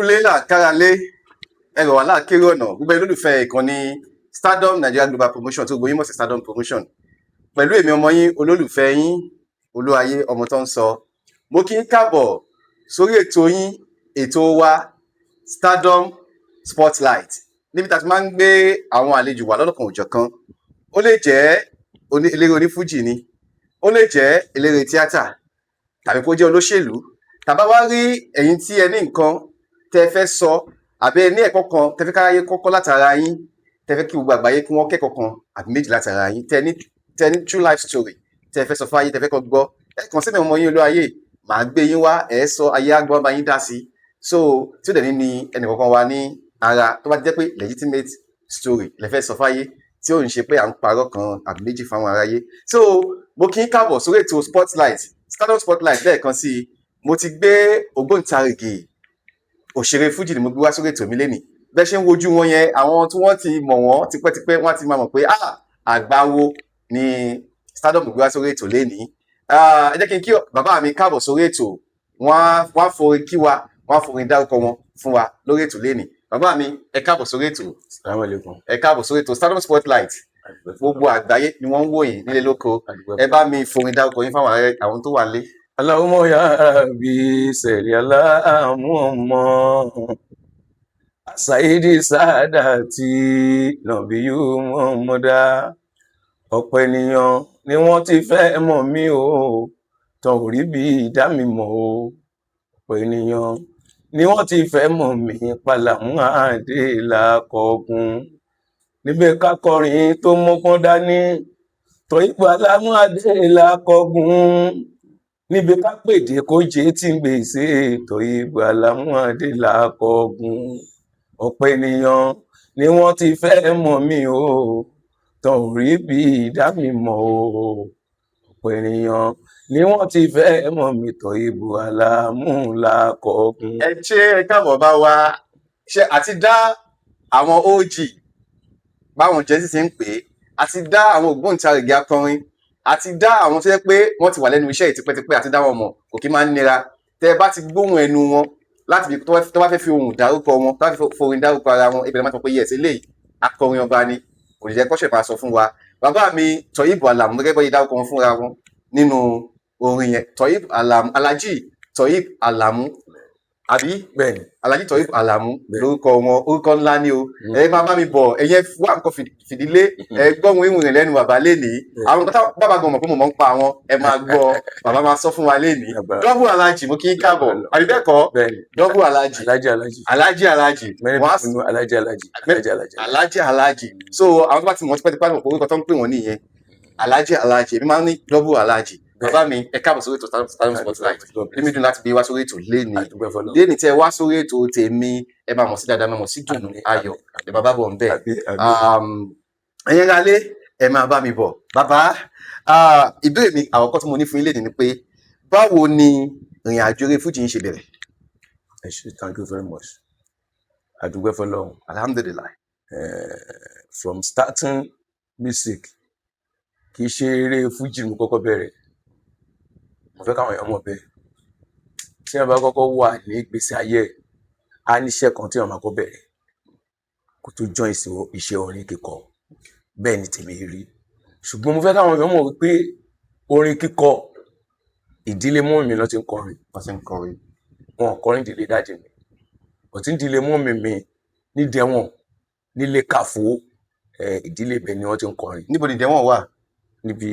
kúnlé làkàràlé ẹ̀rọ wà láàkéré ọ̀nà gbogbo ẹni lólùfẹ́ ìkànnì Stardom Nigeria Global Promotion tó gbóyún mọ̀ sí Stardom Promotion pẹ̀lú èmi ọmọ yín olólùfẹ́ yín olúwayé ọmọ tó ń sọ. Mo kí yín káàbọ̀ sórí ètò yín ètò wa Stardom Spotlight níbi tá a ti máa ń gbé àwọn àlejò wá lọ́lọ́kan òjọ̀kan. Ó lè jẹ́ eléré onífújì ni, ó lè jẹ́ eléré tíátà tàbí kó jẹ́ olóṣèlú. Tàbá wá rí ẹ̀yin tí ẹ ní nǹkan tẹ́ fẹ́ sọ àbí ẹ ní ẹ̀kọ́ kan tẹ́ fẹ́ káráyé kọ́kọ́ látara yín, tẹ́ fẹ́ kí gbogbo àgbáyé kí wọ́n kẹ́kọ̀ọ́ kan àbí méjì látara yín, tẹ́ ní true life story tẹ́ fẹ́ sọ fún ayé, tẹ́ fẹ́ kọ́ gbọ́, ẹ kàn sí mi ọmọ yín olúwayé, màá gbé yín wá, ẹ sọ ayé agbọ́n bá yín dá sí. So tí ó dẹ̀ ní ẹnì kankan wa ní ara tó bá jẹ́ pé legitimate story lẹ fẹ́ sọ fáyé tí ò ń ṣe pé à ń parọ́ kan àbí méjì fáwọn aráyé. So mo kí yín káàbọ̀ sórí ètò Spotlight, Stardom Spotlight lẹ́ẹ̀kan sí i. Mo ti gbé ògbóǹtarìgì òṣèré fújì ni mo gbé wá sórí ètò mi lénìí. Bẹ́ẹ̀ ṣe ń wojú wọn yẹn, àwọn tí wọ́n ti mọ̀ wọ́n tipẹ́tipẹ́ wọ́n ti máa mọ̀ pé àgbáwo ni Stardom gbé wá sórí ètò lénìí. Ẹ jẹ́ kí n kí bàbá mi káàbọ̀ sórí ètò. Wọ́n á forin kí wa, wọ́n á forin dárúkọ wọn fún wa lórí ètò lénìí. Bàbá mi, ẹ káàbọ̀ sórí ètò. Assalamu alaikum. Ẹ káàbọ̀ sórí ètò Stardom Spotlight. Gbogbo àgbáyé ni wọ́n ń wò yín nílé lóko. Ẹ bá mi forin dárúkọ yín fáwọn àwọn tó wà nílé. Allahumma ya Rabbi salli ala Muhammad Sayyidi Saadati Nabiyyu Muhammada. Ọ̀pọ̀ ènìyàn ni wọ́n ti fẹ́ mọ̀ mí o, tán ò rí bí ìdá mi mọ̀ o. Ọ̀pọ̀ ènìyàn ni wọ́n ti fẹ́ mọ̀ mí Pàlàmú Adélakọ̀gun. Níbẹ̀ ká kọrin tó mọ́gbọ́n dání, Pàlàmú Adélakọ̀gun. Níbi ká pèdè kó jẹ́ tí ń gbèsè Pàlàmú Adélakọ̀gun. Ọ̀pọ̀ ènìyàn ni wọ́n ti fẹ́ mọ̀ mí o, tán ò rí bí ìdá mi mọ̀ o. Ọ̀pọ̀ ènìyàn ni wọ́n ti fẹ́ mọ̀ mí Pàlàmú Adélakọ̀gun. Ẹ ṣé ẹ káàbọ̀ bá wa ṣe àti dá àwọn OG báwọn jẹ́ sì ti ń pè é, àti dá àwọn ògbóǹtarìgì akọrin, àti dá àwọn tó yẹ pé wọ́n ti wà lẹ́nu iṣẹ́ yìí tipẹ́tipẹ́, àti dá wọn mọ̀ kò kí máa ń nira. Tẹ́ ẹ bá ti gbóhùn ẹnu wọn láti fi tó bá fẹ́ fi ohùn dárúkọ wọn, tó bá fẹ́ forin dárúkọ ara wọn, ibẹ̀ máa sọ pé yes eléyìí akọrin ọba ni, kò ní jẹ́ kọ́ṣẹ̀ máa sọ fún wa. Bàbá mi Toyib Alamu gẹ́gẹ́ bọ́ yìí dárúkọ wọn fúnra wọn nínú orin yẹn. Toyib Alamu, Alhaji Toyib Alamu àbí Bẹ́ẹ̀ni. Alhaji Toyib Alamu lórúkọ wọn, orúkọ ńlá ni o. Ẹ máa bá mi bọ̀, ẹ̀yẹ wà nǹkan fìdílé, ẹ gbọ́hùn ìwùn rẹ̀ lẹ́nu bàbá lénìí. Àwọn nǹkan tá bàbá gan mọ̀ pé mo mọ̀ ń pa àwọn, ẹ máa gbọ́, bàbá máa sọ fún wa lénìí. Double Alhaji, mo kí ń káàbọ̀. Àbí bẹ́ẹ̀ kọ́? Bẹ́ẹ̀ni. Double Alhaji. Alhaji. Many people know Alhaji. Alhaji. So àwọn tó bá ti mọ̀ tipẹ́tipẹ́ mọ̀ pé orúkọ tó ń pè wọ́n nìyẹn. Alhaji. Èmi máa ń ní Double Alhaji. Bàbá mi, ẹ káàbọ̀ sórí ètò Stardom Spotlight. Èmi dùn láti gbé wá sórí ètò lénìí. Lénìí tí ẹ wá sórí ètò tèmi, ẹ máa mọ̀ sí dáadáa, máa mọ̀ sí dùnú ayọ̀. Ẹ bàbá bọ̀ ń bẹ̀. Ẹ̀yin ará lé, ẹ máa bá mi bọ̀. Bàbá, ìbéèrè mi àkọ́kọ́ tí mo ní fún yín lénìí ni pé báwo ni ìrìn àjò eré fújì yín ṣe bẹ̀rẹ̀? Ẹ ṣé, thank you very much. A dúpẹ́ f'Ọlọ́run. Alhamdulillah. From starting music, kì í ṣe eré fújì mo kọ́kọ́ bẹ̀rẹ̀. Mo fẹ́ káwọn èèyàn mọ̀ bẹ́ẹ̀. Tí wọ́n bá kọ́kọ́ wà ní ìgbésí ayé ẹ̀, á níṣẹ́ kan tí wọ́n máa kọ́ bẹ̀rẹ̀ kó tó join iṣẹ́ orin kíkọ. Bẹ́ẹ̀ ni tèmi rí. Ṣùgbọ́n mo fẹ́ káwọn èèyàn mọ̀ wípé orin kíkọ ìdílé mọ́mì mi ló ti ń kọrin. Wọ́n ti ń kọrin. Wọn ò kọrin ìdílé dáàdì mi. Ọ̀tí ìdílé mọ́mì mi ní Dẹ̀wọ̀n, nílé Kàfó, ìdílé ibẹ̀ ni wọ́n ti ń kọrin. Níbo ni Dẹ̀wọ̀n wà? Níbi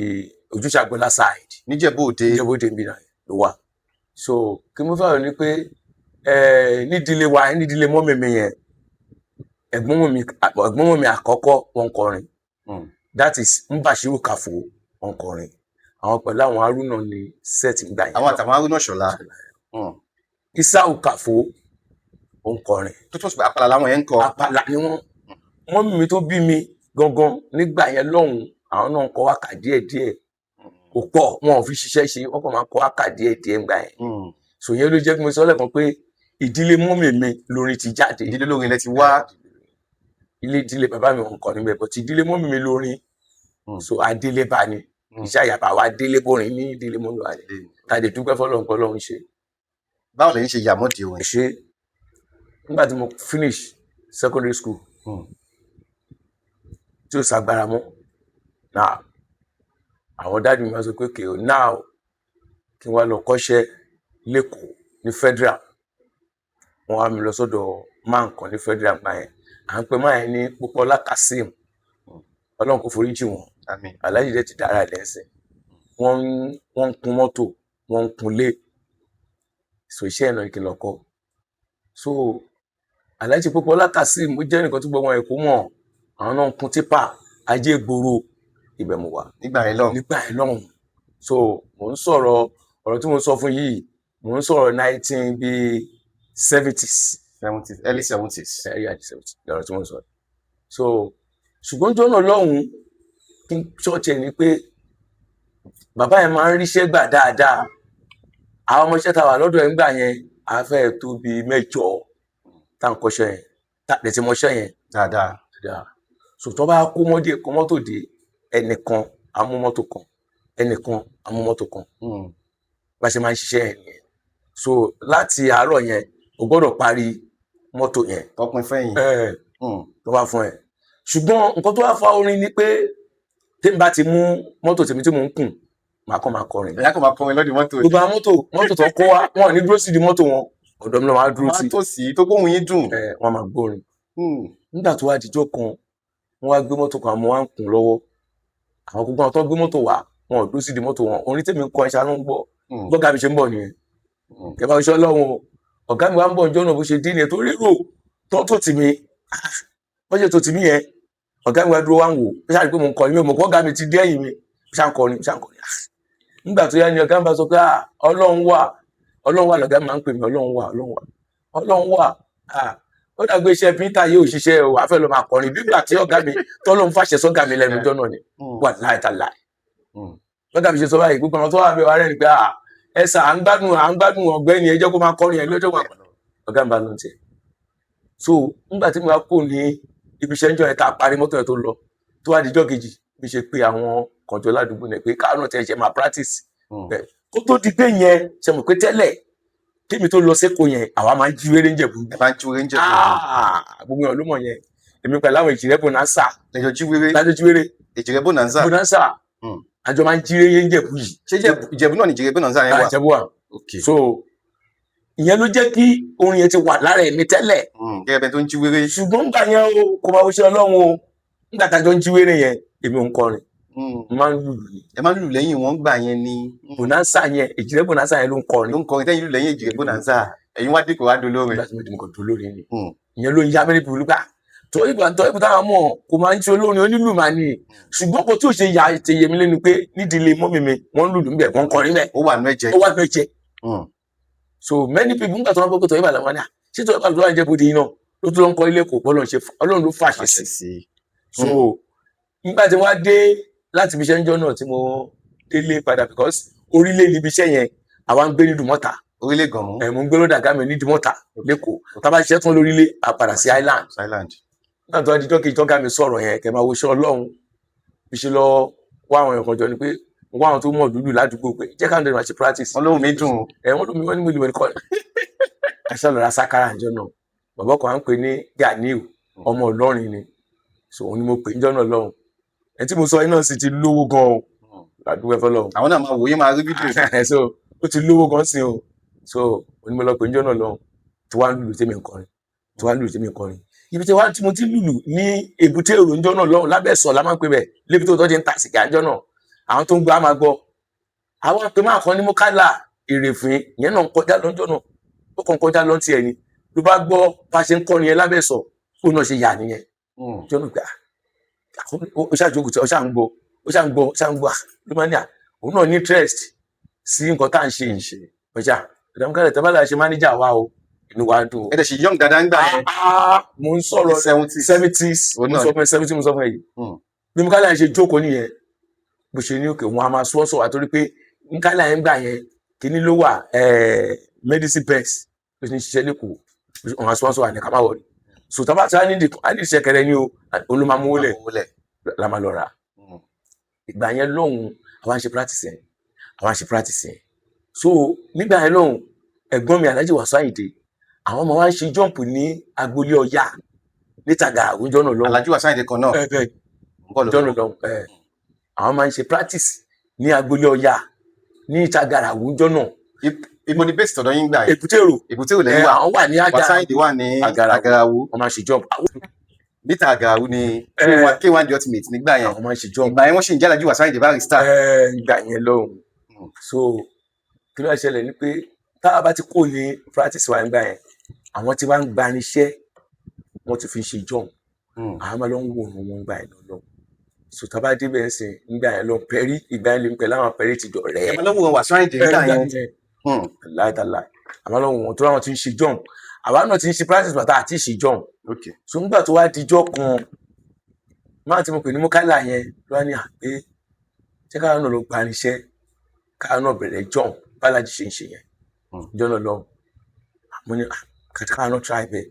Ojúṣàgbọ́lá side. Níjẹ̀bú Òde. Níjẹ̀bú Òde níbi náà ló wà. So kí mo fẹ́ rò ní pé nídìílé wa, nídìílé mọ́mì mi yẹn, ẹ̀gbọ́n mọ́mì àkọ́kọ́ wọ́n kọrin. That is Mbashiru Kàfó wọ́n kọrin. Àwọn pẹ̀lú àwọn Haruna ní set ń gbà yẹn. Àwọn àtàwọn Haruna Ṣọlá. Isau Kàfó wọ́n kọrin. Tó tó sọ pé àpàlà làwọn yẹn ń kọ. Àpàlà ni wọ́n. Mọ́mì mi tó bí mi gangan nígbà yẹn lọ́hùn, àwọn náà ń kọ wákà díẹ̀díẹ̀. Kò pọ̀, wọn ò fi ṣiṣẹ́ ṣe, wọ́n kàn máa kọ wákà díẹ̀díẹ̀ ńgbà yẹn. So yẹn ló jẹ́ kí mo sọ lẹ́ẹ̀kan pé ìdílé mọ́mì mi lórin ti jáde. Ìdílé lórin lẹ ti wá. Ìdílé bàbá mi ò ń kọ níbẹ̀, but ìdílé mọ́mì mi lórin. So adélébá ni. Iṣẹ́ àyàbá wa délé bórin ní ìdílé mọ́mì wa ni. Tàdé dúpẹ́ f'Ọlọ́run pé Ọlọ́run ṣe. Báwo lẹ̀yin ṣe yàmọ́dì orin? Ṣé nígbà tí mo finish secondary school tí ó ṣàgbára mọ́ náà àwọn dáàdi mi máa sọ pé okay now kí n wá lọ kọ́ṣẹ́ lẹ́kọ̀ọ́ ní federal wọ́n wá mi lọ sọ́dọ̀ máa nǹkan ní federal gbà yẹn à ń pè máa yẹn ní Pópóọlá Kazeem ọlọ́run kò foríjì wọn àmín aláàjì dẹ̀ ti dára ẹ̀ lẹ́sìn wọ́n ń kun mọ́tò wọ́n ń kun lé so iṣẹ́ ìnà ìkìlọ̀ kọ́ so aláàjì Pópóọlá Kazeem ó jẹ́ nǹkan tó gbọ́ wọn Èkó mọ̀ àwọn náà ń kun tipa ajé gbòòrò ibẹ̀ mo wà nígbà yẹn lọ́hùn so mò ń sọ̀rọ̀ ọ̀rọ̀ tí mo sọ fún yìí mò ń sọ̀rọ̀ 1970s early 70s lọ́rọ̀ tí mo sọ so ṣùgbọ́n jọ́nà lọ́hùn kí n ṣọ́ọ̀ṣì ni pé bàbá yẹn máa ń ríṣẹ́ gbà dáadáa àwọn ọmọọṣẹ́ tá a wà lọ́dọ̀ ẹ̀ ń gbà yẹn a fẹ́ tó bí 8 tá à ń kọ́ṣẹ́ yẹn tá a ti mọṣẹ́ yẹn dáadáa so tó bá kó mọ́tò dé ẹnìkan amú mọ́tò kan ẹnìkan amú mọ́tò kan bá ṣe máa ń ṣiṣẹ́ yẹn nìyẹn so láti àárọ̀ yẹn o gbọ́dọ̀ parí mọ́tò yẹn tọpin fẹ́yìn tó bá fún ẹ ṣùgbọ́n nǹkan tó wá fa orin ni pé tí n bá ti mú mọ́tò tèmi tí mò ń kùn màá kàn máa kọrin ẹ̀yà kan máa kọrin lọ́dí mọ́tò gbogbo àwọn mọ́tò tó kó wá wọn ò ní dúró sí di mọ́tò wọn ọ̀dọ̀ mi ló máa dúró sí tó sí tó gbóhùn yín dùn wọn máa gbórin nígbà tó wá dijọ́ kan wọ́n wá gbé mọ́tò kan àmọ́ wá ń kùn lọ́wọ́ àwọn gbogbo àwọn tó gbé mọ́tò wá wọn ò dúró sí di mọ́tò wọn orin tèmi ń kọ ẹ̀ṣá ló ń gbọ́ gbọ́gà mi ṣe ń bọ̀ nìyẹn kẹfà iṣẹ́ ọlọ́run ọ̀gá mi wá ń bọ̀ ìjọ náà bó ṣe dín ní ẹ̀ tó rérò tó tì mí wọ́n ṣe tó tì mí yẹn ọ̀gá mi wá dúró wá ń wò ó ṣáà rí pé mo ń kọrin mi ò mọ̀ pé ọ̀gá mi ti dé ẹ̀yìn mi ó ṣáà ń kọrin nígbà tó yá ni ọ̀gá mi bá sọ pé ọlọ́run wà lọ̀gá mi máa ń pè mí ọlọ́run wà ó dàgbé iṣẹ́ Peter yóò ṣiṣẹ́ o àfẹ́ lọ máa kọrin bí ìgbà tí ọ̀gá mi tọ́lọ́run fàṣẹ sọ́gá mi lẹ́nu ìjọ náà ni wà láìtàláì lọ́gá mi ṣe sọ báyìí gbogbo àwọn tó wà bẹ́ẹ̀ wá rẹ̀ ni pé ẹ̀sà à ń gbádùn ọ̀gbẹ́ni ẹ jẹ́ kó máa kọrin ẹ̀ lọ́jọ́ wà ọ̀gá mi bá lọ tiẹ̀ so nígbà tí mo wá kó ní ibi iṣẹ́ ńjọ́ yẹn tá a parí mọ́tò yẹn tó lọ tó wá dijọ́ kejì bí ṣe pé àwọn kọ̀jọ́ ládùúgbò náà pé káwọn náà tẹ̀ ṣe máa practice kó tó di pé yẹn ṣe mọ̀ pé tẹ́lẹ̀ kémi tó lọ sẹ́kọ̀ọ́ yẹn àwa máa ń jí wéré ń Jẹ̀bú gbogbo èèyàn ló mọ̀ yẹn èmi pẹ̀lú àwọn Èjìrẹ́ Bonanza lẹ́jọ́ jí wéré Èjìrẹ́ Bonanza àjọ máa ń jí wéré ń Jẹ̀bú yìí ṣé Ìjẹ̀bú náà ni Èjìrẹ́ Bonanza yẹn wà Ìjẹ̀bú wà so ìyẹn ló jẹ́ kí orin yẹn ti wà lára ẹ̀mí tẹ́lẹ̀ gẹ́gẹ́ bẹ́ẹ̀ tó ń jí wéré ṣùgbọ́n nígbà yẹn o kò máa wọṣẹ́ Ọlọ́run o nígbà tájọ ń jí wéré yẹn èmi ò ń kọrin máa ń lùlù ni ẹ máa ń lùlù lẹ́yìn wọn gbà yẹn ni Bonanza yẹn Èjìrẹ́ Bonanza yẹn ló ń kọrin tẹ́yìn lùlù lẹ́yìn Èjìrẹ́ Bonanza ẹ̀yin wá dípò wá dolórin nígbà tí mo dìbò dolórin ni ìyẹn ló ń yá mẹ́rin pẹ̀lú gbà tó ìgbà táwọn mọ̀ kò máa ń ṣe olórin onílù máa ní ṣùgbọ́n kò tí ò ṣe ya ètè yẹmi lẹ́nu pé nídìílé mọ́mì mi wọ́n ń lùlù ńbẹ̀ wọ́n ń kọrin bẹ́ẹ̀ ó wà nú ẹ̀jẹ̀ so many people nígbà tó wọn gbọ́ pé tọ́ ìbàdàn wọn ni ṣé tọ́ ìbàdàn tó wà ń jẹ́ bóde iná ló tún lọ ń kọ́ ilé kò bọ́lọ̀ ṣe Ọlọ́run ló fàṣẹ sí so nígbà tí wọ́n á dé láti ibi iṣẹ́ ńjọ́ náà tí mo délé padà because orílẹ̀ níbi iṣẹ́ yẹn àwa ń gbé ní Dùmọ́ta orílẹ̀ gan-an mo ń gbé lọ́dà gámi ní Dùmọ́ta lẹ́kọ̀ọ́ tá a bá ṣiṣẹ́ tán lórílẹ̀ a padà sí island nígbà tó wá di dọ́kì tó gámi sọ̀rọ̀ yẹn kẹ́ máa wo iṣẹ́ Ọlọ́run bí ṣe lọ wá àwọn èèyàn kan jọ ni pé wá àwọn tó mọ̀ dúdú ládùúgbò pé jẹ́ káwọn dẹ̀rẹ̀ máa ṣe practice Ọlọ́run mi dùn wọ́n lómi wọ́n ní mo lè wọ́n kọ́ aṣọ lọ́ra sákàrà àjọ náà bàbá kan à ń pè ní Ganiu ọmọ Ìlọrin ni so òun ni mo pè níjọ́ náà lọ́hùn ẹ tí mo sọ iná sì ti lówó gan o ládùúgbò ẹ̀fọ́ lọ́hùn àwọn náà máa wòye máa rí fídíò so ó ti lówó gan sí o so òun ni mo lọ pè níjọ́ náà lọ́hùn tí wàá lùlù tèmi nkọrin ibi tí wàá tí mo ti lùlù ní èbúté èrò níjọ́ náà lọ́hùn lábẹ́ sọ̀ la máa ń pè bẹ̀ lébi tó tọ́jú ń ta sìgá níjọ́ náà àwọn tó ń gbọ́ á máa gbọ́ àwọn àpè máa kàn ní mọ́kálà èrèfín ìyẹn náà ń kọjá lọ́jọ́ náà ó kàn kọjá lọ́n tiẹ̀ ni ló bá gbọ́ bá ṣe ń kọ́ nìyẹn lábẹ́ sọ̀ ó náà ṣe yà nìyẹn jọ́nù gbà ó ṣàjókòó tí ó ṣà ń gbọ́ ló máa ní à òun náà ní interest sí nǹkan tá à ń ṣe ọjà ìdàmúkálẹ̀ tẹ́bálà ṣe mánéjà wa o inú wa dùn. ẹ dẹ̀ ṣe young dada ń gbà yẹn. mo ń sọ̀rọ̀ 70s mo sọ fún ẹ 70 mo sọ fún ẹ yìí bí mo kálẹ̀ ṣe jókòó nìyẹn bó ṣe ní òkè wọn a máa sọ́sọ́ àtòrí pé ń kálẹ̀ yẹn gbà yẹn kíní ló wà medicine best ló ti ń ṣiṣẹ́ lẹ́kọ̀ọ́ wọn a sọ́sọ́ àní ká má wọlé so tá a bá ti á ní ìṣẹ̀kẹ̀rẹ̀ ni o olùmọ̀mọ́lẹ̀ la máa lọ rà ìgbà yẹn lọ́hùn àwọn àṣẹ practice yẹn so nígbà yẹn lọ́hùn ẹ̀gbọ́n mi Alhaji Wasiu Ayinde àwọn ọmọ wa ń ṣe jọ́ǹpù ní agboolé Ọya ní Tàgàrà àwùjọ náà lọ́hùn. Alhaji Wasiu Ayinde kan náà bẹ́ẹ̀ ń bọ̀ jọ́nà lọ́wọ́. lọ́hùn àwọn máa ń ṣe practice ní agboolé Ọya ní Tàgàrà àwùjọ náà. Ibo ni base tọ̀dọ̀ yín gbà yẹn? Èbúté Èrò Èbúté Èrò lẹ́yìn wà. àwọn wà ní Wasiu Ayinde wà ní Agarawu. wọ́n máa ń ṣe jọ́ǹpù. Níta Agarawu ni K1 The Ultimate nígbà yẹn. àwọn máa ń ṣe jọ́ǹpù Ìgbà yẹn wọ́n ṣì ń jẹ́ Alhaji Wasiu Ayinde Barrister. ìgbà yẹn lọ́hùn. So kí ló ṣẹlẹ̀ ni pé tá a bá ti kó ní practice wa nígbà yẹn àwọn tí wọ́n ń gba níṣẹ́ wọ́n ti fi ṣe jọ́ǹpù. àwọn máa lọ ń wò wọn gbà yẹn lọ. So tá a bá débẹ̀ ń sìn nígbà yẹn lọ pẹ́rí ìgbà yẹn lè ń pẹ́ láwọn pẹ́rí ti dọ̀ rẹ́. Ẹ máa lọ́wọ́ Wasiu Ayinde nígbà yẹn. láìtàláì àwọn lọ́wọ́ wọn tó láwọn ti ń ṣe jọ́ǹpù àwa náà ti ń ṣe practice bàtà àti ṣe jọ́ǹpù. Okay. So nígbà tó wá dijọ́ kan máa ti mo pè ní Mọ́kálà yẹn ló wá ní àpé ṣé káwọn náà lọ gba irinṣẹ́ káwọn náà bẹ̀rẹ̀ jọ́ǹpù bálájì ṣe ń ṣe yẹn jọ́nà lọ mo ní káwọn náà try bẹ́ẹ̀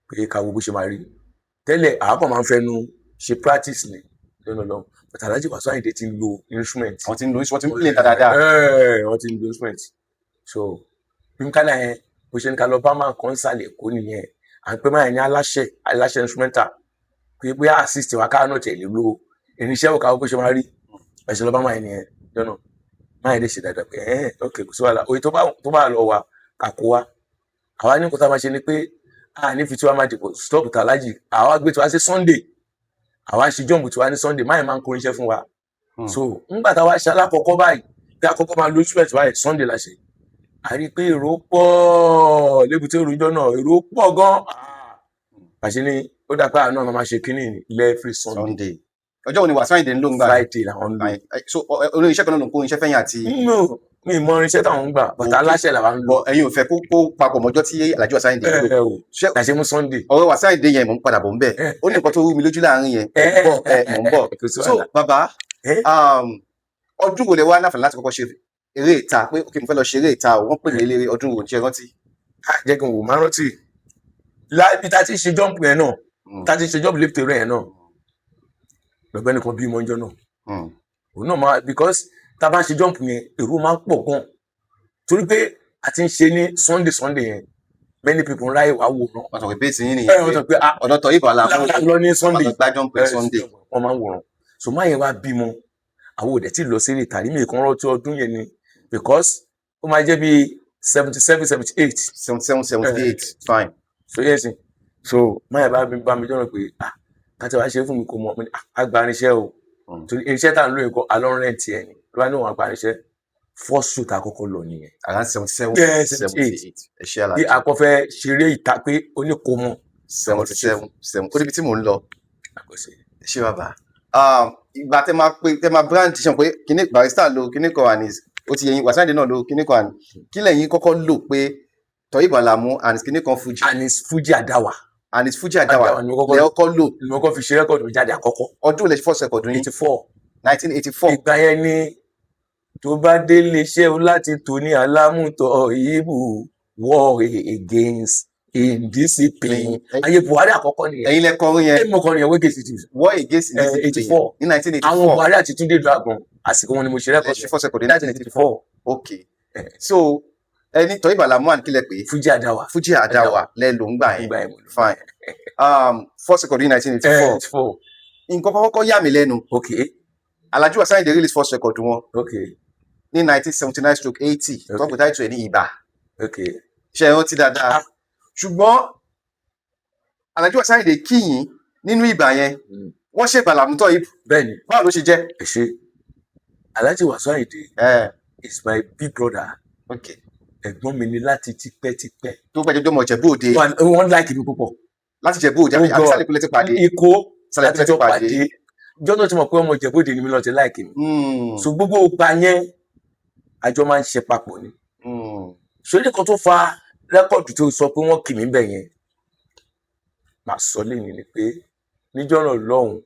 pé káwọn bó ṣe máa rí tẹ́lẹ̀ àwọn kan máa ń fẹnu ṣe practice ni jọ́nà lọ but Alhaji Wasiu Ayinde ti ń lo instrument. Wọ́n ti ń play dáadáa. wọ́n ti ń lo instrument. So bí Mọ́kálà yẹn bó ṣe ní ká lọ bá máa kàn sàlẹ̀ kó nìyẹn à ń pẹ́ máa ní aláṣẹ instrumental pé bóyá assist wa káwọn náà tẹ̀lé lo irinṣẹ́ òkà bó ṣe máa rí ẹ̀ṣẹ̀ lọ bá máa nìyẹn jọ́nà máa yẹn lè ṣe dáadáa pé ok kò sí wàhálà òye tó bá lọ wa kà kó wa àwa ní nǹkan tá a máa ṣe ni pé a ní fi tí wàá máa dìbò stop tàlájì àwa gbé tí wàá sí Sunday àwa ṣe jọ́ǹbù tí wàá ní Sunday máa yẹn máa ń kó irinṣẹ́ fún wa so ńgbà táwa ṣe alákọ̀ọ́kọ́ báyìí bí àkọ́kọ́ máa lo instrument báyìí Sunday la ṣe a rí i pé èrò pọ̀ lébùté òrùjọ́ náà èrò pọ̀ gan-an àṣẹ ni ó dà pé àná máa ṣe kínní every Sunday. Ọjọ́ wo ni Wasiu Ayinde ń lò ń gbà? Friday làwọn ń lò. So olórí iṣẹ́ kan náà ló ń kó irinṣẹ́ fẹ́yìn àti. mi mọ irinṣẹ́ táwọn ń gbà bàtà aláṣẹ làwọn ń lò. Ẹ̀yin ò fẹ́ kó papọ̀ mọ́jọ́ tí Alhaji Wasiu Ayinde ń lò. ṣàṣẹ mú Sunday. Ọ̀rọ̀ Wasiu Ayinde yẹn mò ń padà bọ̀ ń bẹ̀. Ó ní nǹkan tó rú mi lójú láàrin yẹn. Mò ń bọ̀. So bàbá ọdún wo lẹ wá láǹfààní láti kọ́kọ́ ṣe eré ìta pé ok mo fẹ́ lọ ṣe eré ìta wọ́n pè ní eléré ọdún wo jẹ́ rántí? jẹ́ kí n wò máa rántí láìpẹ́ tá a ti ṣe jọ́ǹpù yẹn náà tá a ti ṣe jọ́ǹpù lẹ́pẹ̀tẹ̀ rẹ̀ yẹn náà lọ́gbẹ́ni kan bímọ ọjọ́ náà òun náà máa because tá a bá ń ṣe jọ́ǹpù yẹn èrò máa ń pọ̀ gan torí pé a ti ń ṣe ní Sunday yẹn many people ń ráyè wá wò náà. wọ́n sọ pé bẹ́ẹ̀ sí yín nìyẹn ọ̀dọ̀ tọ̀ ìbọn lọ ní Sunday gbájọ́ pé Sunday wọ́n máa ń wòran so máa yẹn wá bímọ àwọn òdẹ tí lọ sí eré ìtàrí mi kan rántí ọdún yẹn ni because ó máa jẹ́ bí 77 78 fine. So yes so máyà bá mi jọ́nà pé káti wàá ṣe fún mi kò mọ̀ àgbà irinṣẹ́ o torí irinṣẹ́ tá à ń lò nǹkan alọ́rẹ́ǹtì ẹ̀ ni ló bá ní òun àgbà irinṣẹ́ first shoot àkọ́kọ́ lọ nìyẹn. around 77 78 ẹ ṣe àlàyé. bí akọ́fẹ́ ṣeré ìta pé ó ní kò mọ̀. 77 ó níbi tí mò ń lọ. ẹ ṣe bàbá ìgbà tẹ máa brand ṣe pé kíní Barrister lo kíní kan àní ó ti yẹyin Wasiu Ayinde náà lo kíní kan àní kí lẹ́yìn kọ́kọ́ lò pé Toyin Alamu and kíní kan Fuji. and it's Fuji Adawa. and it's Fuji Adawa lẹ ọkọ lò. ni mo kọ́ fi ṣe rẹ́kọ̀dù mi jáde àkọ́kọ́. ọdún lẹ first record yín. 1984. ìgbà yẹn ni tó bá délé iṣẹ́ o láti tò ní alámùtọ̀ ìbù war against indiscipline. ayé Buhari àkọ́kọ́ nìyẹn. ẹ̀yin lẹ kọrin yẹn. èmi mo kọrin yẹn wékè sí war against indiscipline 84 ní 1984. àwọn Buhari àti Túndé Dragon àsìkò wọn ni mo ṣe rẹ́kọ̀dù. ẹ ṣe first record ní 1984. ok so ẹni Toyin Alamu and kílẹ̀ pé Fuji Adawa. Fuji Adawa lẹ ló ń gbà yẹn. fine first record ní 1984. nǹkan kọ́kọ́ yà mí lẹ́nu. ok Alhaji Wasiu Ayinde release first record wọn. ok ní 1979/80 tó pè táìtù ẹ̀ ní Ìbà. ok ṣe é rántí dáadáa. ṣùgbọ́n Alhaji Wasiu Ayinde kíyìn nínú Ìbà yẹn wọ́n ṣe ìbàlámútọ́ ìbò. bẹ́ẹ̀ni báwo ló ṣe jẹ́? ẹ ṣe Alhaji Wasiu Ayinde is my big brother. okay. ẹ̀gbọ́n mi ni láti tipẹ́tipẹ́. tó gbẹ́jọ́ jọmọ Ìjẹ̀bú Òde. wọ́n láìkì mi púpọ̀. láti Ìjẹ̀bú Òde àbí Sálẹ̀kùlẹ̀ ti pàdé. Èkó Sálẹ̀kùlẹ̀ ti pàdé. jọ́nà tí mo pé ọmọ Ìjẹ̀bú Òde ni mi lọ́ọ́ ti láìkì mi. so gbogbo ọgbà yẹn àjọ máa ń ṣe papọ̀ ni. ṣòlẹ́ kan tó fa rẹ́kọ̀dù tó sọ pé wọ́n kì mí bẹ̀ yẹn màá sọ lẹ́yìn ni pé níjọ́nà lọ́hùn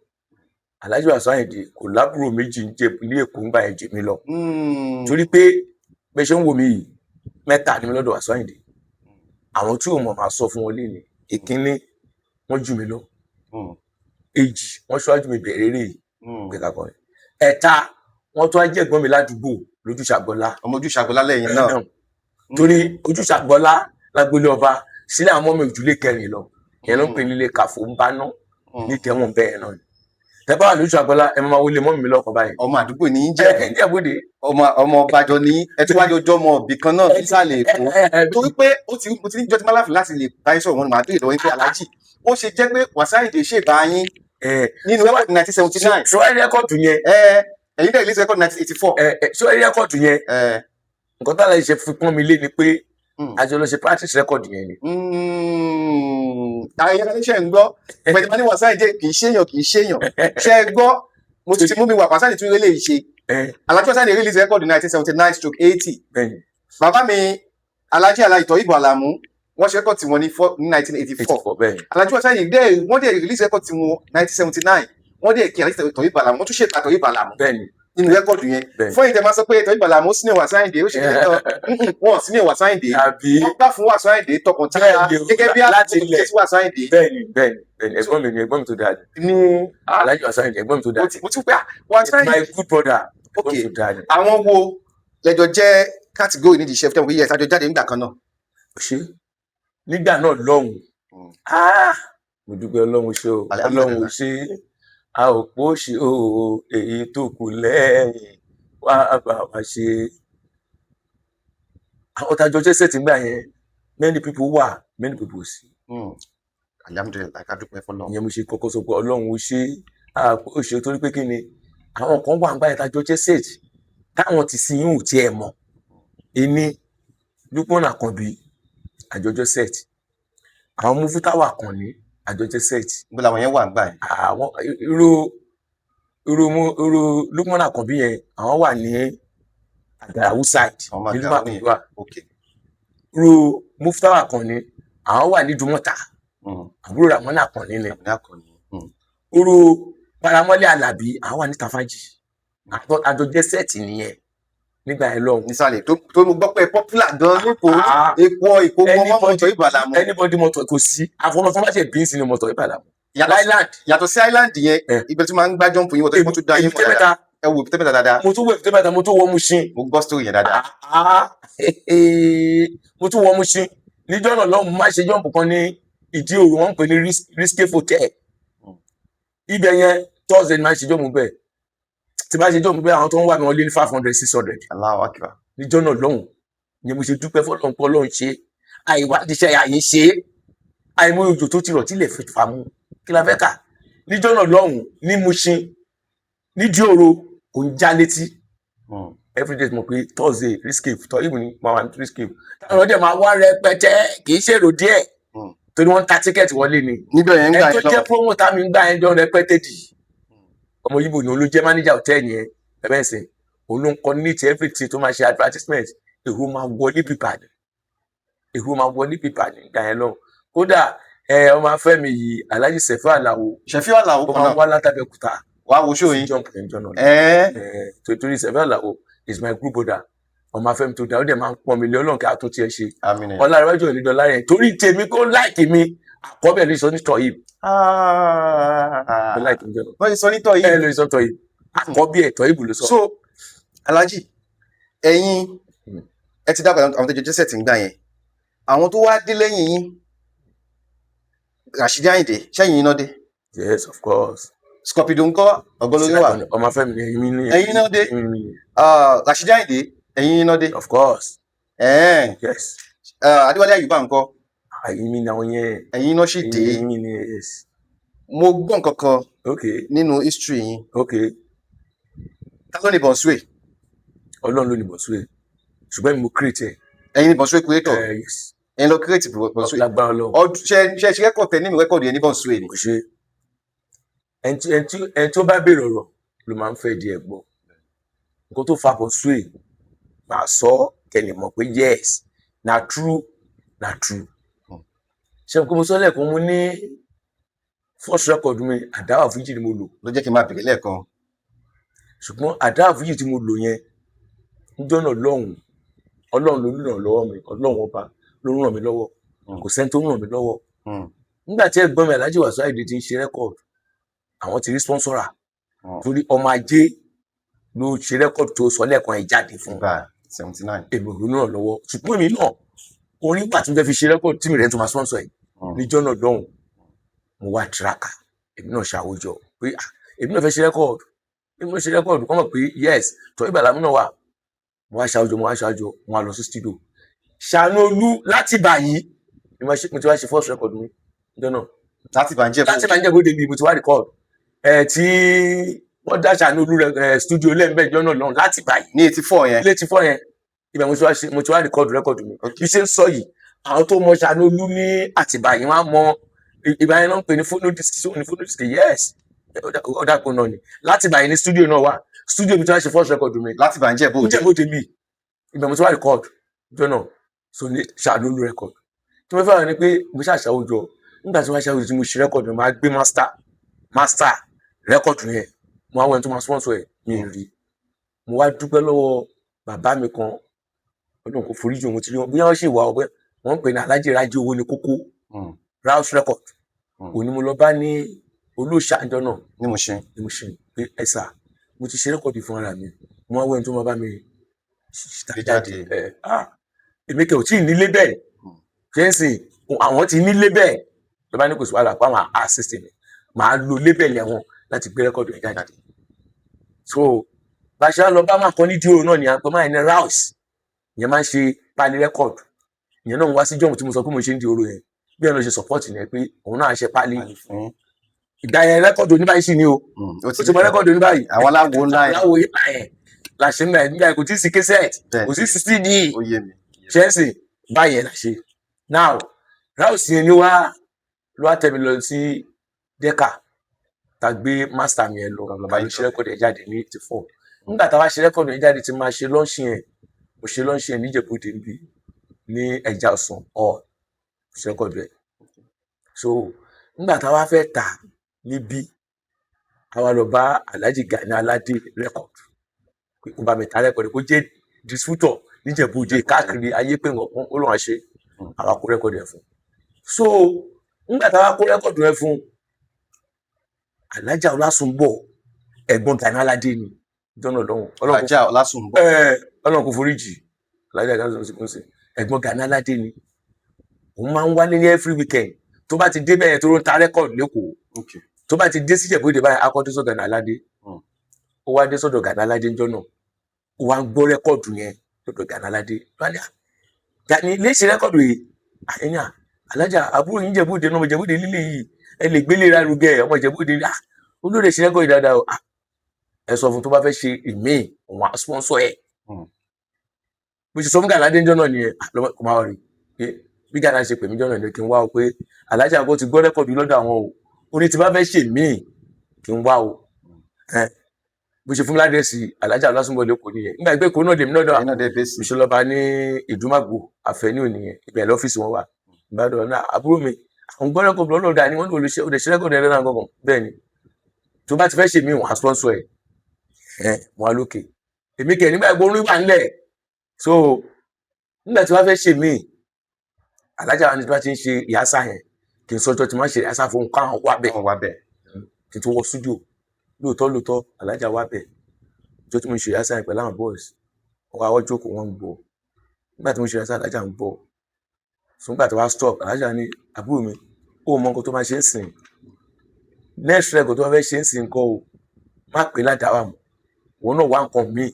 Alhaji Wasiu Ayinde kò lábúrò méjì ní Èkó ń gbà yẹn jẹ mí lọ. torí pé bẹ́ẹ̀ ṣe ń wò mí yìí mẹ́ta ni mi lọ́dọ̀ Wasiu Ayinde. àwọn tí ò mọ̀ máa sọ fún wọn lé ní ìkíní wọ́n jù mí lọ. èjì wọ́n ṣáájú mi bẹ̀rẹ̀ rè pé kakọ rẹ̀. ẹ̀ta wọ́n tó á jẹ́ ẹ̀gbọ́n mi ládùúgbò lójú Ṣàgbọ́lá. ọmọ ojú Ṣàgbọ́lá lẹ́yìn náà. torí ojú Ṣàgbọ́lá lágbélé ọba sílẹ̀ àwọn ọmọ mi òjúlé kẹrin lọ ìyẹn ló ń pè nílé kàfó ń bá ná ní tẹ̀wọ̀n bẹ́ẹ̀ náà tẹ bá wà lójú àgbọlá ẹ máa wọlé mọ́ mi lọ́kàn báyìí. ọmọ àdúgbò ní í jẹ́ ẹ jẹ́ bóde. ọmọ ọbàjọ́ ní ẹ tí wájú ọjọ́ ọmọ òbí kan náà nísàlẹ̀ Èkó torí pé mo ti ní jọ́jú má láfi láti lè bá yín sọ̀rọ̀ wọn màá béèrè lọ́wọ́ yín pé aláàjì ó ṣe jẹ́ pé Wasiu Ayinde ṣèbá yín nínú rẹ́kọ̀dù 1979. ṣọ ẹ rẹ́kọ̀dù yẹn. ẹ̀yin dẹ̀ release rẹ́kọ̀dù 1984. ṣọ ẹ rẹ́kọ̀dù yẹn. nǹkan tá a lè ṣe fi pọ́n mi lé ni pé àjọ lọ ṣe practice rẹ́kọ̀dù yẹn ni. àwọn ẹ̀yà ṣe ń gbọ́ pẹ̀lú ní Wasiu Ayinde kì í ṣèyàn ṣe é gbọ́ mo ti mú mi wà Wasiu Ayinde tún lè ṣe Alhaji Wasiu Ayinde release rẹ́kọ̀dù 1979/80 bàbá mi Alhaji Ìtọ́ Ìbò Àlàmú wọ́n ṣe rẹ́kọ̀dù tiwọn ní 1984 Alhaji Wasiu Ayinde wọ́n dẹ̀ release rẹ́kọ̀dù tiwọn 1979 wọ́n dẹ̀ kí Alhaji Ìtọ́ Ìbò Àlàmú wọ́n tún ṣe Ìtọ́ Ìbò Àlàmú nínú rẹ́kọ̀dù yẹn fún ìtẹ̀ máa sọ pé Ìtọ́ Ìbò Àlàmú sí ní Wasiu Ayinde ó ṣe kẹ́kọ̀ọ́ wọn sí ní Wasiu Ayinde wọ́n gbà fún Wasiu Ayinde tọkàntara gẹ́gẹ́ bí àti ilẹ̀ sí Wasiu Ayinde. bẹ́ẹ̀ni ẹ̀gbọ́n mi tó dáa ni Alhaji Wasiu Ayinde ẹ̀gbọ́n mi tó dáa ni mo tún pé Wasiu Ayinde my good brother ẹ̀gbọ́n mi tó dáa ni. àwọn wo lẹjọ jẹ category nídìí iṣẹ́ fún yíyẹ ìtajọ jáde nígbà kan náà. ṣé nígbà náà lọ́hùn mo dúpẹ́ Ọlọ́run ṣe o Ọlọ́run ṣe a ò pò ṣe o èyí tó kù lẹ́yìn wá bá wa ṣe. àwọn tájọ jẹ́sẹ̀ tí gbà yẹn many people wà many people sí. alhamdulilayi ká dúpẹ́ fọlọ́. ìyẹn mo ṣe kọ́kọ́ sọ pé Ọlọ́run ṣe a ò ṣe torí pé kí ni àwọn kan wà ń gbà yẹn tájọ jẹ́sẹ̀ táwọn ti sin yóò tiẹ̀ mọ̀ ẹni Lukman Akanbi àjọjọ set àwọn Mufutawa kan ní àjọjọ set. gbọ́dọ̀ àwọn yẹn wà ń gbà yẹn. àwọn irú Lukman Akanbi yẹn àwọn wà ní Agarawu side nílùú Àkùngbà. irú Mufutawa kan ní àwọn wà ní Dumota àbúrò Ramona kan nílẹ̀. irú Paramọ́lẹ̀ Alábí àwọn wà ní Tafaji àjọjẹ set nìyẹn nígbà yẹn lọ́hùn. nísàlẹ̀ tó mo gbọ́ pé popular gan lẹ́kọ̀ọ́ èkó mọ́ mọ́tò Ìbò Àlàmú. anybody mọ́tò kò sí àfọwọ́sọ má ṣe bí sí ni mọ́tò Ìbò Àlàmú. yàtọ̀ sí island yẹn ibẹ̀ tí máa ń gbá jump yín wọ́n tó dá yín mọ́ dáadáa. ẹ wo Èbúté Mẹ́ta dáadáa. mo tún wo Èbúté Mẹ́ta mo tún wọ Mushin. mo gbọ́ story yẹn dáadáa. mo tún wọ Mushin níjọ́ náà lọ́hùn má ṣe jump kan ní Ìdí Òru wọ́n ń pè ní Risque Hotel. ibẹ̀ yẹn Thursday máa ṣe jump bẹ́ẹ̀ tí bá ṣe jọ́ pé àwọn tó ń wà ní wọn lé ní 500-600. Allahu Akbar. níjọ́ náà lọ́hùn ni mo ṣe dúpẹ́ fọ́lọ́run pé Ọlọ́run ṣe àìwádìí iṣẹ́ àyè ṣe àìmọ̀ òjò tó ti rọ̀ tí lè fi fà mú kí la fẹ́ kà. níjọ́ náà lọ́hùn ní Mushin nídìí òro kò ń já létí. everyday mo pe Thursday Risque tọ́ ìbò ní máa wà ní Risque táwọn ọdẹ máa wá rẹpẹtẹ kì í ṣèrò díẹ̀ torí wọ́n ń ta tíkẹ́ẹ̀tì wọlé ni. níbẹ̀ yẹn ń gbà yẹn lọ ẹ tó jẹ́ promo tá mi ń gbà yẹn jọ rẹpẹtẹ dì ọmọ yìí bò ní olú jẹ́ manager hotel yẹn ẹ̀bẹ̀ ẹ̀sìn òun ló ń coordinate everything tó máa ṣe advertisement èrò máa wọlé pípa ní ìgbà yẹn lọ kódà ọmọ afẹ́mi yìí Alhaji Sefiu Alao ó máa wá látàbẹ̀kúta wá wo show yín jump ẹ̀jọ̀ náà torí Sefiu Alao is my group brother ọmọ afẹ́mi tó dá ó dẹ̀ máa ń pọ́n mi lé Ọlọ́run kí a tó tiẹ̀ ṣe ọlárẹ̀wájú ò ní dọ́là yẹn torí tèmi kó láìkì mi àkọ́bẹ̀ lè sọ ní tọ́ yìí. wọ́n ti sọ ní tọ́ yìí. lè sọ tọ́ yìí àkọ́bí ẹ̀ tọ́ yìí ló sọ. so Alhaji ẹ̀yin ẹ ti dábàá àwọn tó jẹ jẹ́sẹ̀ tí ń gbà yẹn àwọn tó wá dé lẹ́yìn yín Rashidi Ayinde ṣẹ́yìn iná dé. yes of course. Scorpido ńkọ́ ọ̀gọ́lórí wà. ọmọ Fẹ́mi ni ẹ̀yin iná dé. Rashidi Ayinde ẹ̀yin iná dé. of course. yes. Adéwálé Àyùbá ńkọ́. ẹ̀yin mi ni àwọn yẹn. ẹ̀yin iná sì dé. ẹ̀yin mi ni yes. mo gbọ́ nǹkan kan nínú history yín. ta ló ní Bọ̀nsúè. Ọlọ́run ló ní Bọ̀nsúè ṣùgbọ́n mo create ẹ̀. ẹ̀yin ní Bọ̀nsúè creator. yes. ẹ̀yin lọ create Bọ̀nsúè. lágbára Ọlọ́run. ṣe rẹ́kọ̀dì tẹ nínú rẹ́kọ̀dì yẹn ní Bọ̀nsúè ni. kò ṣe ẹni tó bá béèrè ọ̀rọ̀ ló máa ń fẹ́ di ẹ̀ gbọ́ nǹkan tó fa Bọ̀nsúè máa sọ kẹ́lẹ̀ mọ̀ pé yes na true ṣe kó mo sọ lẹ́ẹ̀kan mo ní first record mi Àdáwà Fújì ni mo lò. ló jẹ́ kí n máa bèrè lẹ́ẹ̀kan. ṣùgbọ́n Àdáwà Fújì tí mo lò yẹn níjọ́ náà lọ́hùn Ọlọ́run ló ràn lọ́wọ́ mi Ọlọ́run ọba ló ràn mí lọ́wọ́ kò sẹ́ni tó ràn mí lọ́wọ́. nígbà tí ẹ̀gbọ́n mi Alhaji Wasiu Ayinde ti ń ṣe record àwọn ti rí sponsora torí ọmọ ajé ló ṣe record tó sọ lẹ́ẹ̀kan ẹ̀ jáde fún. 79. èmi ò ràn lọ́wọ́ ṣùgbọ́n èmi náà orin wà tí mo fẹ́ fi ṣe rẹ́kọ̀dù tí mi rẹ̀ tó máa sponsor ẹ̀ níjọ́ náà lọ́hùn mo wá tiraka èmi náà ṣàwùjọ pé èmi náà fẹ́ ṣe rẹ́kọ̀dù kọ́ mọ̀ pé yes tọ́ ìgbàlámù náà wà mo wá ṣàwùjọ mo wá lọ sí studio Ṣàánúolú láti báyìí ni mo ti wá ṣe first record mi níjọ́ náà láti Ìbànújẹ́ bóde bí mo ti wá record tí wọ́n dá Ṣàánúolú studio lẹ́ẹ̀mbẹ́ ìjọ́ náà lọ́hùn láti báyìí ní 84 yẹn ibẹ̀ mo ti wá record mi bí ṣe ń sọ yìí àwọn tó mọ Ṣàánúolú ní Àtìbà yìí wọ́n á mọ ìgbà yẹn náà ń pè ní phonodisc yes ọ̀dà kan náà ni láti báyìí ní studio náà wà studio mi tí wọ́n ṣe first record mi láti Ìbànújẹ́ bóde mi ibẹ̀ mo ti wá record ìjọ náà so ní Ṣàánúolú record tí mo fẹ́ràn ni pé mo ṣàṣàwùjọ nígbà tí wọ́n ṣàwùjọ tí mo ṣe record mi máa gbé master record yẹn mo wá wẹ́n tó máa sponsor ẹ̀ mi rí mo wá dúpẹ́ lọ́wọ́ bàbá mi kan Ọlọ́run kò foríjì òun ti rí wọn bóyá wọ́n ṣì wà ọ̀bẹ wọ́n ń pè ní Alhaji Raji Owó ní Kókó Rouse record òní mo lọ bá ní Olóòṣà ìjọ náà ní Mushin pé ẹ̀sà mo ti ṣe record fún ara mi mo wá wẹ́n tó máa bá mi jáde èmi kẹ́ ò tí ì nílé bẹ́ẹ̀ fẹ́ǹsì àwọn ti nílé bẹ́ẹ̀ ló bá ní kò sí wàhálà pa àwọn assist mi màá lo lébẹ̀lì àwọn láti gbé rẹ́kọ̀dù ẹ̀ jáde so bá a ṣe lọ bá máa kọ́ ní díò náà ni à ń pẹ́ máa ní Rouse ìyẹn máa ń ṣe pálí rẹ́kọ̀dù ìyẹn náà ń wá sí jọ́ọ̀mù tí mo sọ pé mo ṣe ń di oró yẹn bí ẹ̀ ló ṣe support yẹn pé òun náà ṣe pálí ìgbà yẹn rẹ́kọ̀dù oníbàyìí sì ni o ó ti mọ rẹ́kọ̀dù oníbàyìí àwọn aláwo ńlá yẹn la ṣe ń bẹ̀ nígbà yẹn kò tí ì sí kẹsẹ̀t kò sí CD ṣẹ́ǹsì báyẹn la ṣe now Rouse yẹn ni wá ló wá tẹ̀mí lọ sí Dẹ́kà tá a gbé master mi yẹn lọ bá yẹn ṣe rẹ́kọ̀dù ẹ̀ jáde ní 84 nígbà tá a wá ṣe rẹ́kọ̀dù ẹ̀ jáde tí máa ṣe lọ́ọ̀ṣì yẹn mo ṣe lọ́ọ̀ṣì yẹn níjẹ̀bú-Òde níbí ní Ẹja Ọ̀sán ṣe rẹ́kọ̀dù ẹ̀ so nígbà tá a wá fẹ́ tà níbí a wá lọ bá Alhaji Gani Aládé rẹ́kọ̀dù pé kó bá mi ta rẹ́kọ̀dù kó jẹ́ distributor níjẹ̀bú-Òde káàkiri ayé pé nǹkan ó lọ́wọ́ ṣe àwa kó rẹ́kọ̀dù ẹ̀ fún so nígbà tá a wá kó rẹ́kọ̀dù ẹ̀ fún Alhaja Ọlásùnbọ̀ ẹ̀gbọ́n Gani Aládé ni jọ́nà lọ́hùn Alhaja Ọlásùnbọ̀ Ọlọ́run kò foríjì Alhaja Ọlásùnbọ̀ ẹ̀gbọ́n Gani Aládé ni òun máa ń wálé ní every weekend tó bá ti dé bẹ́ẹ̀ tó ń ta rẹ́kọ̀dù lẹ́kọ̀ọ́ tó bá ti dé sí Ìjẹ̀bú-Òde báyìí akọ́dé sọ́dọ̀ Gani Aládé ó wá dé sọ́dọ̀ Gani Aládé jọ́nà ó wá ń gbọ́ rẹ́kọ̀dù yẹn lọ́dọ̀ Gani Aládé Gani léṣe rẹ́kọ̀dù yìí àyẹ̀yà Alhaja àbúrò yín Ìjẹ̀bú-Òde náà Ìjẹ̀bú-Òde líle yìí ẹ lè gbélé rárugẹ ọmọ Ìjẹ̀bú-Òde olóòrè ṣe rẹ́kọ̀dù dáadáa o ẹ sọ fún tó bá fẹ́ ṣe ìmí òun á sponsor ẹ̀ bó ṣe sọ fún Gani Aládé jọ́nà nìyẹn kò máa rí pé bí Gani ṣe pè mí jọ́nà ni kí n wá o pé Alhaja àgọ́ ti gbọ́ rẹ́kọ̀dù lọ́dọ̀ àwọn o ó ní tí bá fẹ́ ṣe ìmí kí n wá o bó ṣe fún mi ládẹ́sì Alhaja Ọlásùnbọ̀ lẹ́kọ̀ọ́ nìyẹn nígbà ìgbẹ́ ìkó náà dèmi náà ìṣọlọba ní Ìdúmàgbò Àfẹ́ní nìyẹn ibẹ̀ lọ́fíìsì wọn wà ìbádọ́ náà àbúrò mi àwọn gbọ́ rẹ́kọ̀dù lọ́dọ̀ ni wọ́n ní olùṣe rẹ́kọ̀dù ẹ̀rẹ́ náà gbọ̀ngàn bẹ́ẹ̀ ni tó bá ti fẹ́ ṣe mí wọ́n á sponsor ẹ̀ wọ́n á lókè èmi kẹ̀ nígbà ìgbó orin wà ńlẹ̀ so nígbà tí wọ́n fẹ́ ṣe mí Alhaja wa ni tí wọ́n ti ń ṣe ìyásá yẹn kì í sọjọ́ tí wọ́n ṣe ìyásá fún káwọn wá bẹ̀ kí n tó wọ studio lóòótọ́ Alhaja wá bẹ̀ ọjọ́ tí mo ṣe ìyásá yẹn pẹ̀lú àwọn boys ọwọ́ àwọn jókòó wọn ń gbọ́ nígbà tí mo ṣe ìyásá Alhaja ń gbọ́ so nígbà tí wọ́n stop Alhaja ní àbúrò mi ó mọ nǹkan tó máa ṣe ń sìn next record tó máa fẹ́ ṣe ń sìn nǹkan o má pè ládàáwà mọ́ òun náà wá nǹkan míì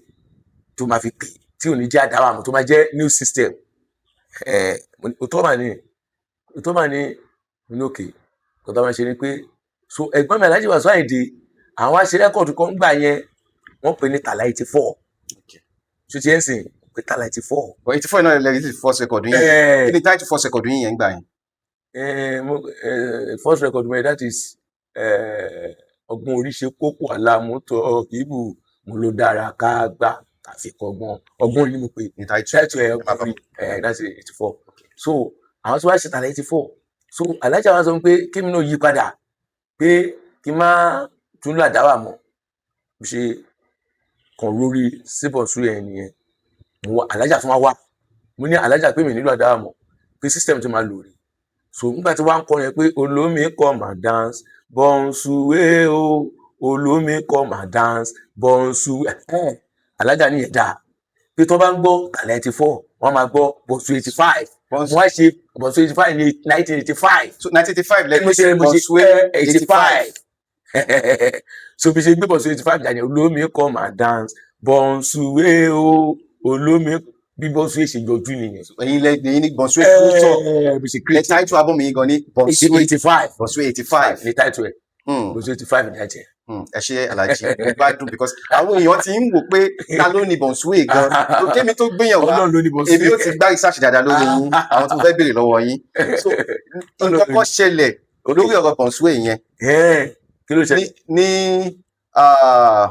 tó máa fi pè tí ò ní jẹ́ àdáwà mọ́ tó máa jẹ́ new system òtọ́ mà ní òkè nǹkan tó máa ṣe ni pé so ẹ̀gbọ́n mi Alhaji Wasiu Ayinde àwọn aṣe rẹ́kọ̀dù kan gbà yẹn wọ́n pè ní Tàlà 84 ṣó ti ẹ̀ ń sìn pé Tàlà 84. 84 náà lẹ́yìn tí first record yín kí ni title first record yín yẹn gbà yẹn. First record mi that is ọgbọ́n oríṣi kókó àlàmútọ́ ìbù mo ló dára ká gbà àfikọ́gbọ́n ọgbọ́n orí mo pè ní title ẹ̀ ọgbọ́n that's 84 so àwọn tí wọ́n ṣe Tàlà 84 so Alhaja wa sọ pé kí mi náà yí padà pé kí n má tún làdáwà mọ́ bí ṣe kàn lórí síbọ̀sù ẹ̀ nìyẹn mo Alhaja tún wá mo ní Alhaja pé mi nílò àdáwà mọ́ pé system tó máa lò rí so nígbà tí wọ́n á kọ yẹn pé olómi come and dance bọ́ǹsùwé o olómi come and dance bọ́ǹsùwé Alhaja ní ẹ̀dá pé tó bá ń gbọ́ Tàlà 84 wọ́n máa gbọ́ bọ́ǹsù 85 Bonsue mo wá ṣe Bonsue 85 ní 1985 so 1985 mo lẹ́gbẹ́ ṣe Bonsue 85 so bí ṣe gbé Bonsue 85 jáde olómi come and dance Bonsue o olómi bí Bonsue ṣe yọjú nìyẹn. ẹ̀yin ní Bonsue creator bí ṣe ẹ create title album yìí gan ní Bonsue 85 Bonsue 85 ní title ẹ̀ Hmm, Bonsue 85 ní title ẹ̀. ẹ ṣe Alhaji mo gbádùn because àwọn èèyàn ti ń wò pé ta ló ní Bonsue gan tó kémi tó gbéyàn wá Ọlọ́run ló ní Bonsue. èmi ó ti gbá research dáadáa lórí yín àwọn tó fẹ́ béèrè lọ́wọ́ yín so nǹkan kan ṣẹlẹ̀ lórí ọ̀rọ̀ Bonsue yẹn kí ló ṣe ní ah,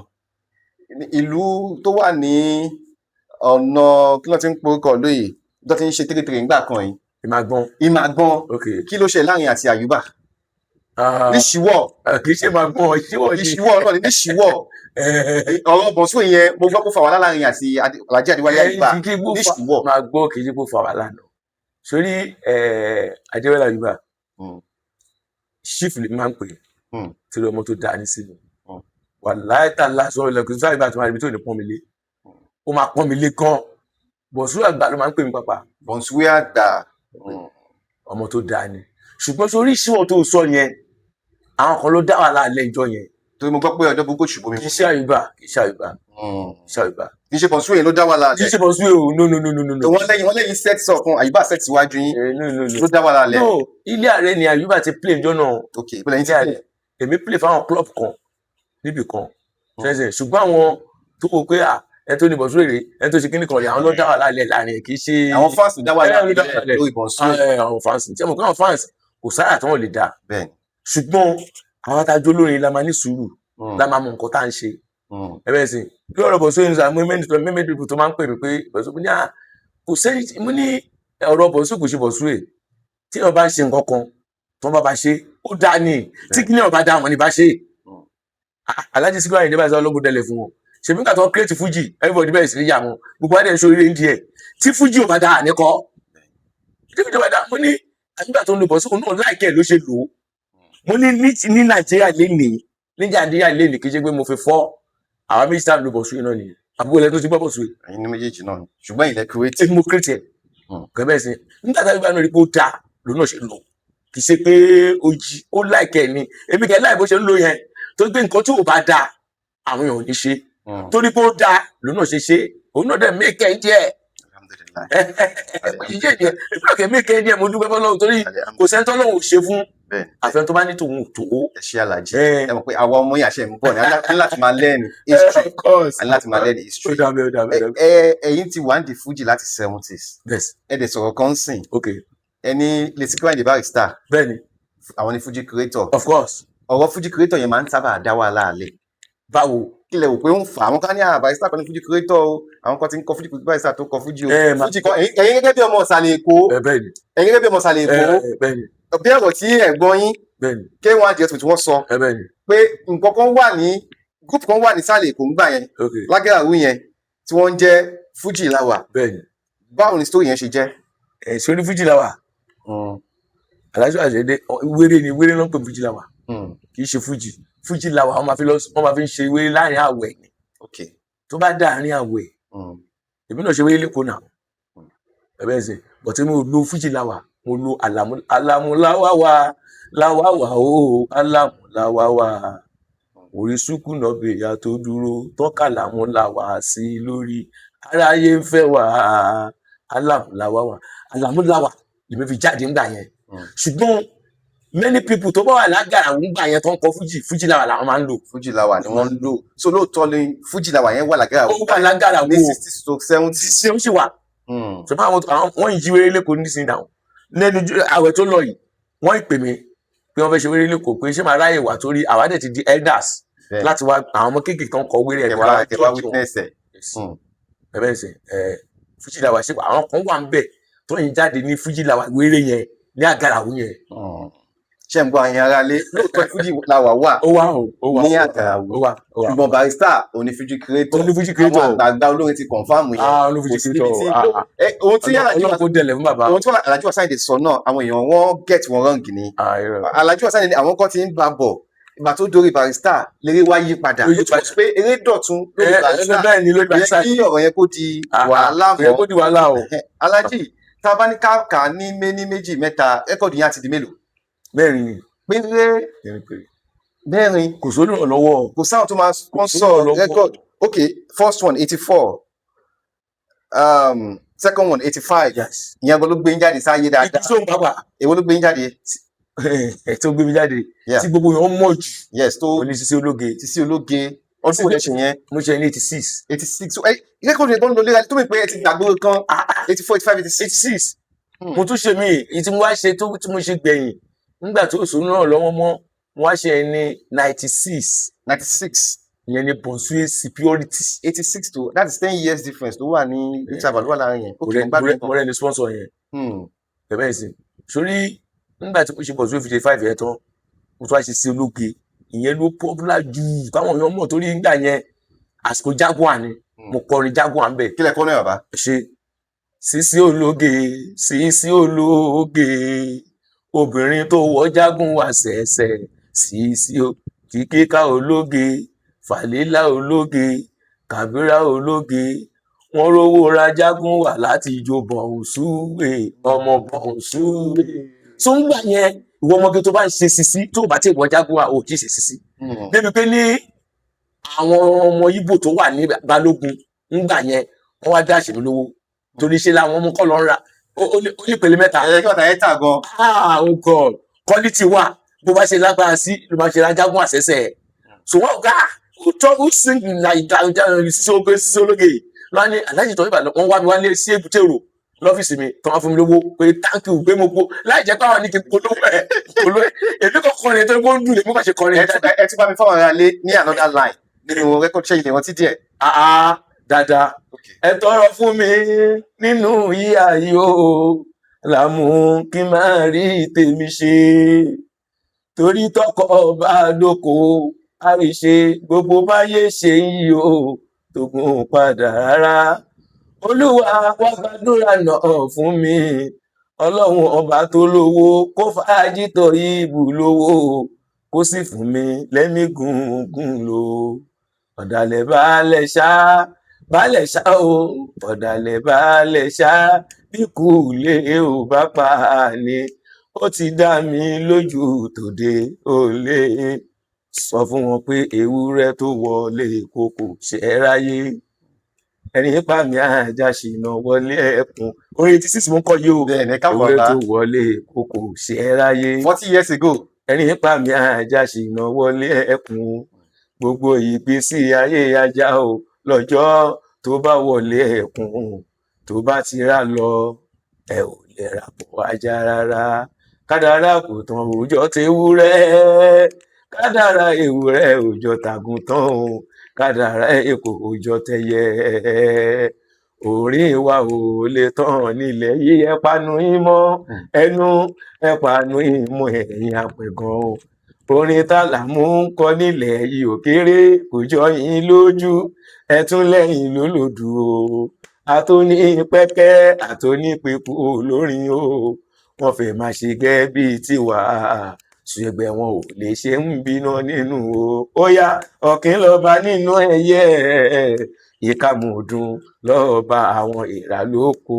ní ìlú tó wà ní ọ̀nà kí ló ti ń porúkọ lóye tó ti ń ṣe tírítírì ńgbà kan yìí ìmàgbọ́n Ìmàgbọ́n ok kí ló ṣe láàrin àti Àyùbá ní Ṣíwọ́ kì í ṣe ìmàgbọ́n ṣíwọ́ ní Ṣíwọ́ náà ní Ṣíwọ́ ọ̀rọ̀ Bonsue yẹn mo gbọ́ kó fà wàhálà láàrin àti Alhaji Adéwálé Àyùbá ní Ṣíwọ́ máa gbọ́ kì í ṣe kó fà wá lánàá sórí Adéwálé Àyùbá Hmm, chief lè máa ń pè hmm, tí ọmọ tó dáa ní sínú hmm. wà láìta lásán ilẹ̀kùn sáré bá ti máa rí ibi tó ní pọ́n mi lé ó máa pọ́n mi lé gan Bonsue àgbà ló máa ń pè mí pàpà Bonsue àgbà Hmm, ọmọ tó dáa ni ṣùgbọ́n sórí ìṣíwọ̀ tó sọ yẹn àwọn kan ló dá wà láàlẹ́ ìjọ yẹn torí mo gbọ́ pé ọjọ́ gbogbo ṣùgbọ́n mi kì í ṣe Àyùbá kì í ṣe Àyùbá Hmm, kì í ṣe Àyùbá kì í ṣe Bonsue yẹn ló dá wàhálà kì í lẹ̀ ṣe Bonsue o no wọ́n lẹ́yìn set sọ fún Àyùbá set síwájú yín no ló dá wàhálà lẹ̀ no ilé ààrẹ ni Àyùbá ti play ìjọ náà ok ìpínlẹ̀ yín ti ilé play ààrẹ èmi play fáwọn club kan níbì kan ṣẹ́ṣẹ́ ṣùgbọ́n àwọn tó kọ pé ẹni tó ní Bonsue rèé ẹni tó ṣe kíní kan rèé àwọn ló dá wà láàlẹ́ láàrin kì í ṣe àwọn fans ló dá wàhálà ló dá wàhálà lẹ̀ lórí Bonsue àwọn fans tí mo kọ́ àwọn fans kò sára tí wọ́n lè dá bẹ́ẹ̀ ṣùgbọ́n àwọn adájọ́ olórin la máa ní sùúrù Hmm, la máa mọ nǹkan tá à ń ṣe hmm, ẹbẹ sí bí ọ̀rọ̀ Bonsue ń sọ àwọn mẹ́mẹ́ dìbò tó máa ń pè mí pé Bonsue mo ní kò sẹ́yìn mo ní ọ̀rọ̀ Bonsue kò ṣe Bonsue tí ọba ń ṣe nǹkan kan tó bá ṣe ó dá ní tí kí ní ọba dá àwọn ní bá ṣe Alhaji Sikiru Ayinde báyìí sọ ọlọ́gbọ́n dẹlẹ̀ fún wọn ṣèbí nígbà tó ń create Fuji everybody bẹ̀rẹ̀ sí ní yà wọn gbogbo adé ń ṣoríire ń díẹ̀ tí Fuji ò bá dá àníkọ́ tí Fuji ò bá dá mo ní àgbà tó ń lo Bonsue náà láìkẹ́ ló ṣe lò ó mo ní ní Nàìjíríà lénìí Nàìjíríà lénìí kì í ṣe pé mo fi fọ́ àwọn méjì tá à ń lo Bonsue náà nìyẹn àbúrò ilẹ̀ tó ti gbọ́ Bonsue ẹ̀yin ní méjèèjì náà ni ṣùgbọ́n ilẹ̀ create tí mo create ẹ̀ kẹ́bẹ́ sí nígbà tá a bá rí pé ó dáa lòun náà ṣe lò kì í ṣe pé ó jí ó láìkẹ́ ni èmi kẹ́ láì bó ṣe ń lò yẹn tó gbé nǹkan tí ò bá dáa àwọn èèyàn ò ní ṣe torí pé ó dáa lòun náà ṣe òun náà dẹ̀ mẹ́kẹ́ díẹ̀ Alhamdulillah ìjẹ́ ìjẹ́ ìpínlẹ̀ mẹ́kẹ́ díẹ̀ mo dúpẹ́ fọlọ́run torí kò sẹ́ńtọ́ lọ́hùn ṣe fún àfẹn tó bá ní tòun tó. ẹ ṣe Alhaji ẹ mọ̀ pé àwa ọmọ yàṣẹ ń bọ̀ ní láti máa learn history àní láti máa learn history ẹ̀yin ti wà ní Fuji láti 70s ẹ dẹ̀ sọ̀rọ̀ kan sìn ẹni lè Sikiru Ayinde Barrister bẹ́ẹ̀ni àwọn ní Fuji creator of course ọ̀rọ̀ Fuji creator yẹn máa ń sábà dá wàhálà alẹ́ báwo kí lẹ wò pé ó ń fà àwọn kan ní Barrister kan ní Fuji creator o àwọn kan ti ń kọ Fuji Barrister tó kọ Fuji o Fuji kan ẹ̀yin gẹ́gẹ́ bí ọmọ Ìsàlẹ̀ Èkó ẹ̀yin gẹ́gẹ́ bí ọmọ Ìsàlẹ̀ Èkó bí ọ̀rọ̀ tí ẹ̀gbọ́n yín K1 Adjustment wọ́n sọ pé nǹkan kan wà ní group kan wà ní Ìsàlẹ̀ Èkó ńgbà yẹn Lágẹ̀ràwú yẹn tí wọ́n ń jẹ́ Fuji Lawa báwo ni story yẹn ṣe jẹ́. sórí Fuji Lawa Alhaji Ayinde wéré ni wéré ló ń pè Fuji Lawa kì í ṣe Fuji Lawa wọ́n máa fi ń ṣe wéré láàrin àwẹ̀ ni tó bá dá àárín àwẹ̀ èmi náà ṣe wéré lẹ́kọ̀ọ́ náà ẹ̀bẹ̀ ẹ̀sẹ̀ bọ̀tí mo lo Fuji Lawa mo lo alamulawawa láwàwà o alamulawawa orísùkù náà bèèyà tó dúró tọ́ka làmúláwà sí lórí aráyé ń fẹ́ wà alamulawa lèmi fi jáde ńgbà yẹn ṣùgbọ́n many people tó bá wà Lágàràwú ńgbà yẹn tó ń kọ Fuji Lawa làwọn máa ń lò. Fuji Lawa ni wọ́n ń lò so lóòótọ́ ni Fuji Lawa yẹn wà Lágàràwú. ó wà Lágàràwú ní 60s to 70s. ṣé ó ṣì wà. ṣùgbọ́n wọ́n ń jí wéré lẹ́kọ̀ọ́ nísìnyí dáhùn lẹ́nu àwẹ̀ tó lọ yìí wọ́n ń pè mí pé wọ́n fẹ́ ṣe wéré lẹ́kọ̀ọ́ pé ṣé màá ráyè wà torí àwádẹ́ ti di elders láti wá àwọn ọmọ kéékèèké kan kọ wéré ẹ̀wá witness ẹ̀. ẹ̀bẹ̀ ẹ̀sẹ̀ Fuji Lawa ṣe àwọn kan wà ń bẹ̀ tó ń jáde ní Fuji Lawa wéré yẹn ní Àgàràwú yẹn. ṣé ń gbọ́ àyìn ara lé lóòótọ́ Fuji Lawa wà ní Àgàràwú ṣùgbọ́n Barrister òní Fuji creator àwọn àgbààgbà olórin ti confam yẹn kò sí níbi tí ohun tí Alhaji Ayinde sọ náà àwọn èèyàn wọn get wọn wrong ni Alhaji Ayinde àwọn kan ti ń bá bọ̀ ìgbà tó dórí Barrister léré wá yí padà ó túmọ̀ pé eré dọ̀tun lórí Barrister bẹ́ẹ̀ ni lórí Barrister kí ọ̀rọ̀ yẹn kó di wàhálà mọ́ kó di wàhálà o. Alhaji tá a bá ní ká ní méjì mẹ́ta rẹ́kọ̀dù yẹn á ti di mélòó? mẹ́rin ni péré mẹ́rin. kò sórí ìrànlọ́wọ́ kò sáwọn tó máa sponsor record. Okay, first one 84, second one 85. yes ìyẹn gan ló gbé yín jáde sáyé dáadáa. ìdísọ́ bàbá èwo ló gbé yín jáde? tó gbé mi jáde Yeah. tí gbogbo yẹn mọ̀ jù yes tó ní Sisi Ológe Sisi Ológe ọdún wo lẹ ṣe yẹn? mo ṣe ní 86 86. so record yẹn tó ń lo léra tó mi pé ẹ ti gbàgbó kan 84 85 86. 86 mo tún ṣe mí èyí tí mo wá ṣe tí mo ṣe gbẹ̀yìn nígbà tó sòrò náà lọ́wọ́ mọ́ mo wá ṣe ní 96 96. ìyẹn ní Bonsue Superiority 86 to that is 10 years difference tó wà ní interval ló wà láàrin yẹn. Okay, mo gbàgbé mo rẹ́ ní sponsor yẹn bẹ̀rẹ̀ sí sórí nígbà tí mo ṣe Bonsue 55 yẹn tán mo tún wá ṣe Sisi Ológe ìyẹn ló popular jù káwọn èèyàn mọ̀ torí nígbà yẹn àsìkò Jaguar ni mo kọrin Jaguar ń bẹ̀. kí lẹ kọ́ náà bàbá? ṣe Sisi Ológe Sisi Ológe obìnrin tó wọ Jaguar ṣẹ̀ṣẹ̀ Sisi Kíkéká Ológe Fàlílà Ológe Kàbírà Ológe wọ́n rówó ra Jaguar láti ìjọ Bọ̀ǹsúwè ọmọ Bọ̀ǹsúwè tó ń gbà yẹn ìwọ ọmọge tó bá ń ṣe Sisi tó bá ti wọ Jaguar ò tí ì ṣe Sisi débi pé ní àwọn ọmọ Ìgbò tó wà ní Balógun ńgbà yẹn wọ́n wá dá àṣírí lówó torí ṣe làwọn ọmọ kọ́ lọ ń ra ó ní ìpele mẹ́ta. kí bàtà yẹn tà gan. oh God quality wà bó bá ṣe lágbára sí ló máa ṣe ra Jaguar àṣẹṣẹ so wọn gbà ó sing Sisi Ológe lọ́wọ́ ní aláàjì tó ìbàdàn wọ́n wá mi wá lé sí èbúté rò lọ́fíìsì mi tó wá fún mi lówó pé thank you gbé mo gbó láì jẹ́ pàwọn ní kí n polówó ẹ̀ èmi kò kọrin ẹ̀ tó gbó ń dùn lè mú bá ṣe kọrin ẹ̀ jáde. ẹ ti bá mi fáwọn ará lé ní another line nínú record ṣe ilé wọn ti díẹ̀. dáadáa ẹ tọrọ fún mi nínú ìyá yìí o làmú kí n máa rí tèmi ṣe torí tọkọ bá dóko àríṣe gbogbo báyé ṣe yìí o tógun padà rárá olúwa wá gbàdúrà náà fún mi ọlọ́run ọba tó lówó kó fàájì tọ ìbù lówó kó sì fún mi lẹ́mí gùngùn lò ọ̀dàlẹ̀ baálẹ̀ ṣá o ọ̀dàlẹ̀ baálẹ̀ ṣá bí kú lé ò bá pa ni ó ti dá mi lójú tòde ó lè sọ fún wọn pé ewúrẹ́ tó wọlé kókò ṣe é ráyé ẹni pa mi àjà ṣìnà wọlé ẹkùn orin tí sísè mú kọ yìí o ewúrẹ́ tó wọlé kókò ṣe é ráyé 40 years ago. ẹni pa mi àjà ṣìnà wọlé ẹkùn gbogbo ìgbésí ayé ajá o lọ́jọ́ tó bá wọlé ẹkùn tó bá ti rà lọ ẹ ò lè rà pọ̀ ajá rárá kádàrá kò tán òòjọ́ tewúrẹ́ kádàrá ewúrẹ́ òòjọ́ tàgùntàn o kádàrá èkó òòjọ́ tẹyẹ orin wa ò lè tán nílẹ̀ yìí ẹ panu ìmọ̀ ẹnu ẹ panu ìmọ̀ ẹ̀yìn àpẹ̀gàn o orin tálàmú ń kọ nílẹ̀ yìí ò kéré kò jọ yín lójú ẹ tún lẹ́yìn lólòdù o àtòní pẹ́kẹ́ àtòní pẹ̀kú olórin o wọ́n fẹ́ máa ṣe gẹ́ bíi tiwa ṣùgbọ́n wọn ò lè ṣe ń bínú nínú o ó yá ọ̀kín lọ́ba nínú ẹyẹ ìkàmùdùn lọ́ba àwọn ìrà lóko.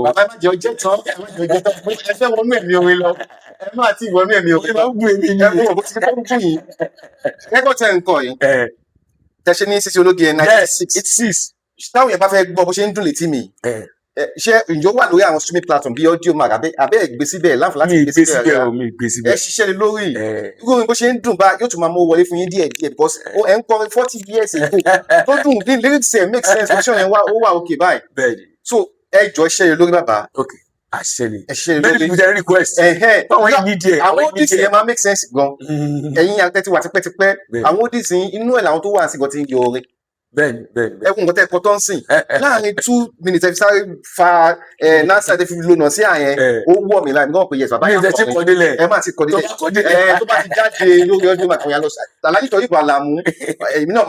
bàbá ẹ má jẹ ọjẹ tán ẹ má jẹ ọjẹ tán ẹ fẹ́ wọnú ẹ̀mí orin lọ ẹ má ti wọnú ẹ̀mí orin lọ gún èmi ẹ mú òbó ti fẹ́ gún yìí rẹ́kọ̀d tẹ̀ ń kọ yìí tẹ̀sẹ̀ ní Sisi Ológe 96 táwọn yẹn bá fẹ́ gbọ́ bó ṣe ń dùn létí mi ṣé ǹjọ́ wà lórí àwọn streaming platform bíi audio mag abẹ́ ẹ̀ gbé síbẹ̀ láǹfààní láti gbé síbẹ̀ ẹ ṣiṣẹ́ lé lórí irú orin bó ṣe ń dùn bá yóò tún máa mú wọlé fún yín díẹ̀ díẹ̀ because ẹ̀ ń kọrin 40 years ago tó dùn ní lyrics ẹ̀ make sense version yẹn ó wà okay báyìí so ẹ jọ ṣiṣẹ́ lé lórí bàbá àṣẹlẹ̀ many people dey request báwọn yìí ní díẹ̀ àwọn audits yẹn máa make sense gan ẹ̀yin akẹ́tì wà tipẹ́tipẹ́ àwọn audits inú ẹ̀ làwọn tó wà sí gan ti ń yọ orin bẹ́ẹ̀ni ẹkùn nǹkan tẹ ẹkọ tó ń sìn láàrin 2 minutes ẹ fi sáré fa nasa ẹ fi lónà sí àyẹn ó wọ mí láì nígbà pé yẹsùn àbáyé ẹ má ti kọ délẹ̀ tó bá ti jáde lórí ọdún máa kàn yà lọ alájí tó ìbò àlàmú èmi náà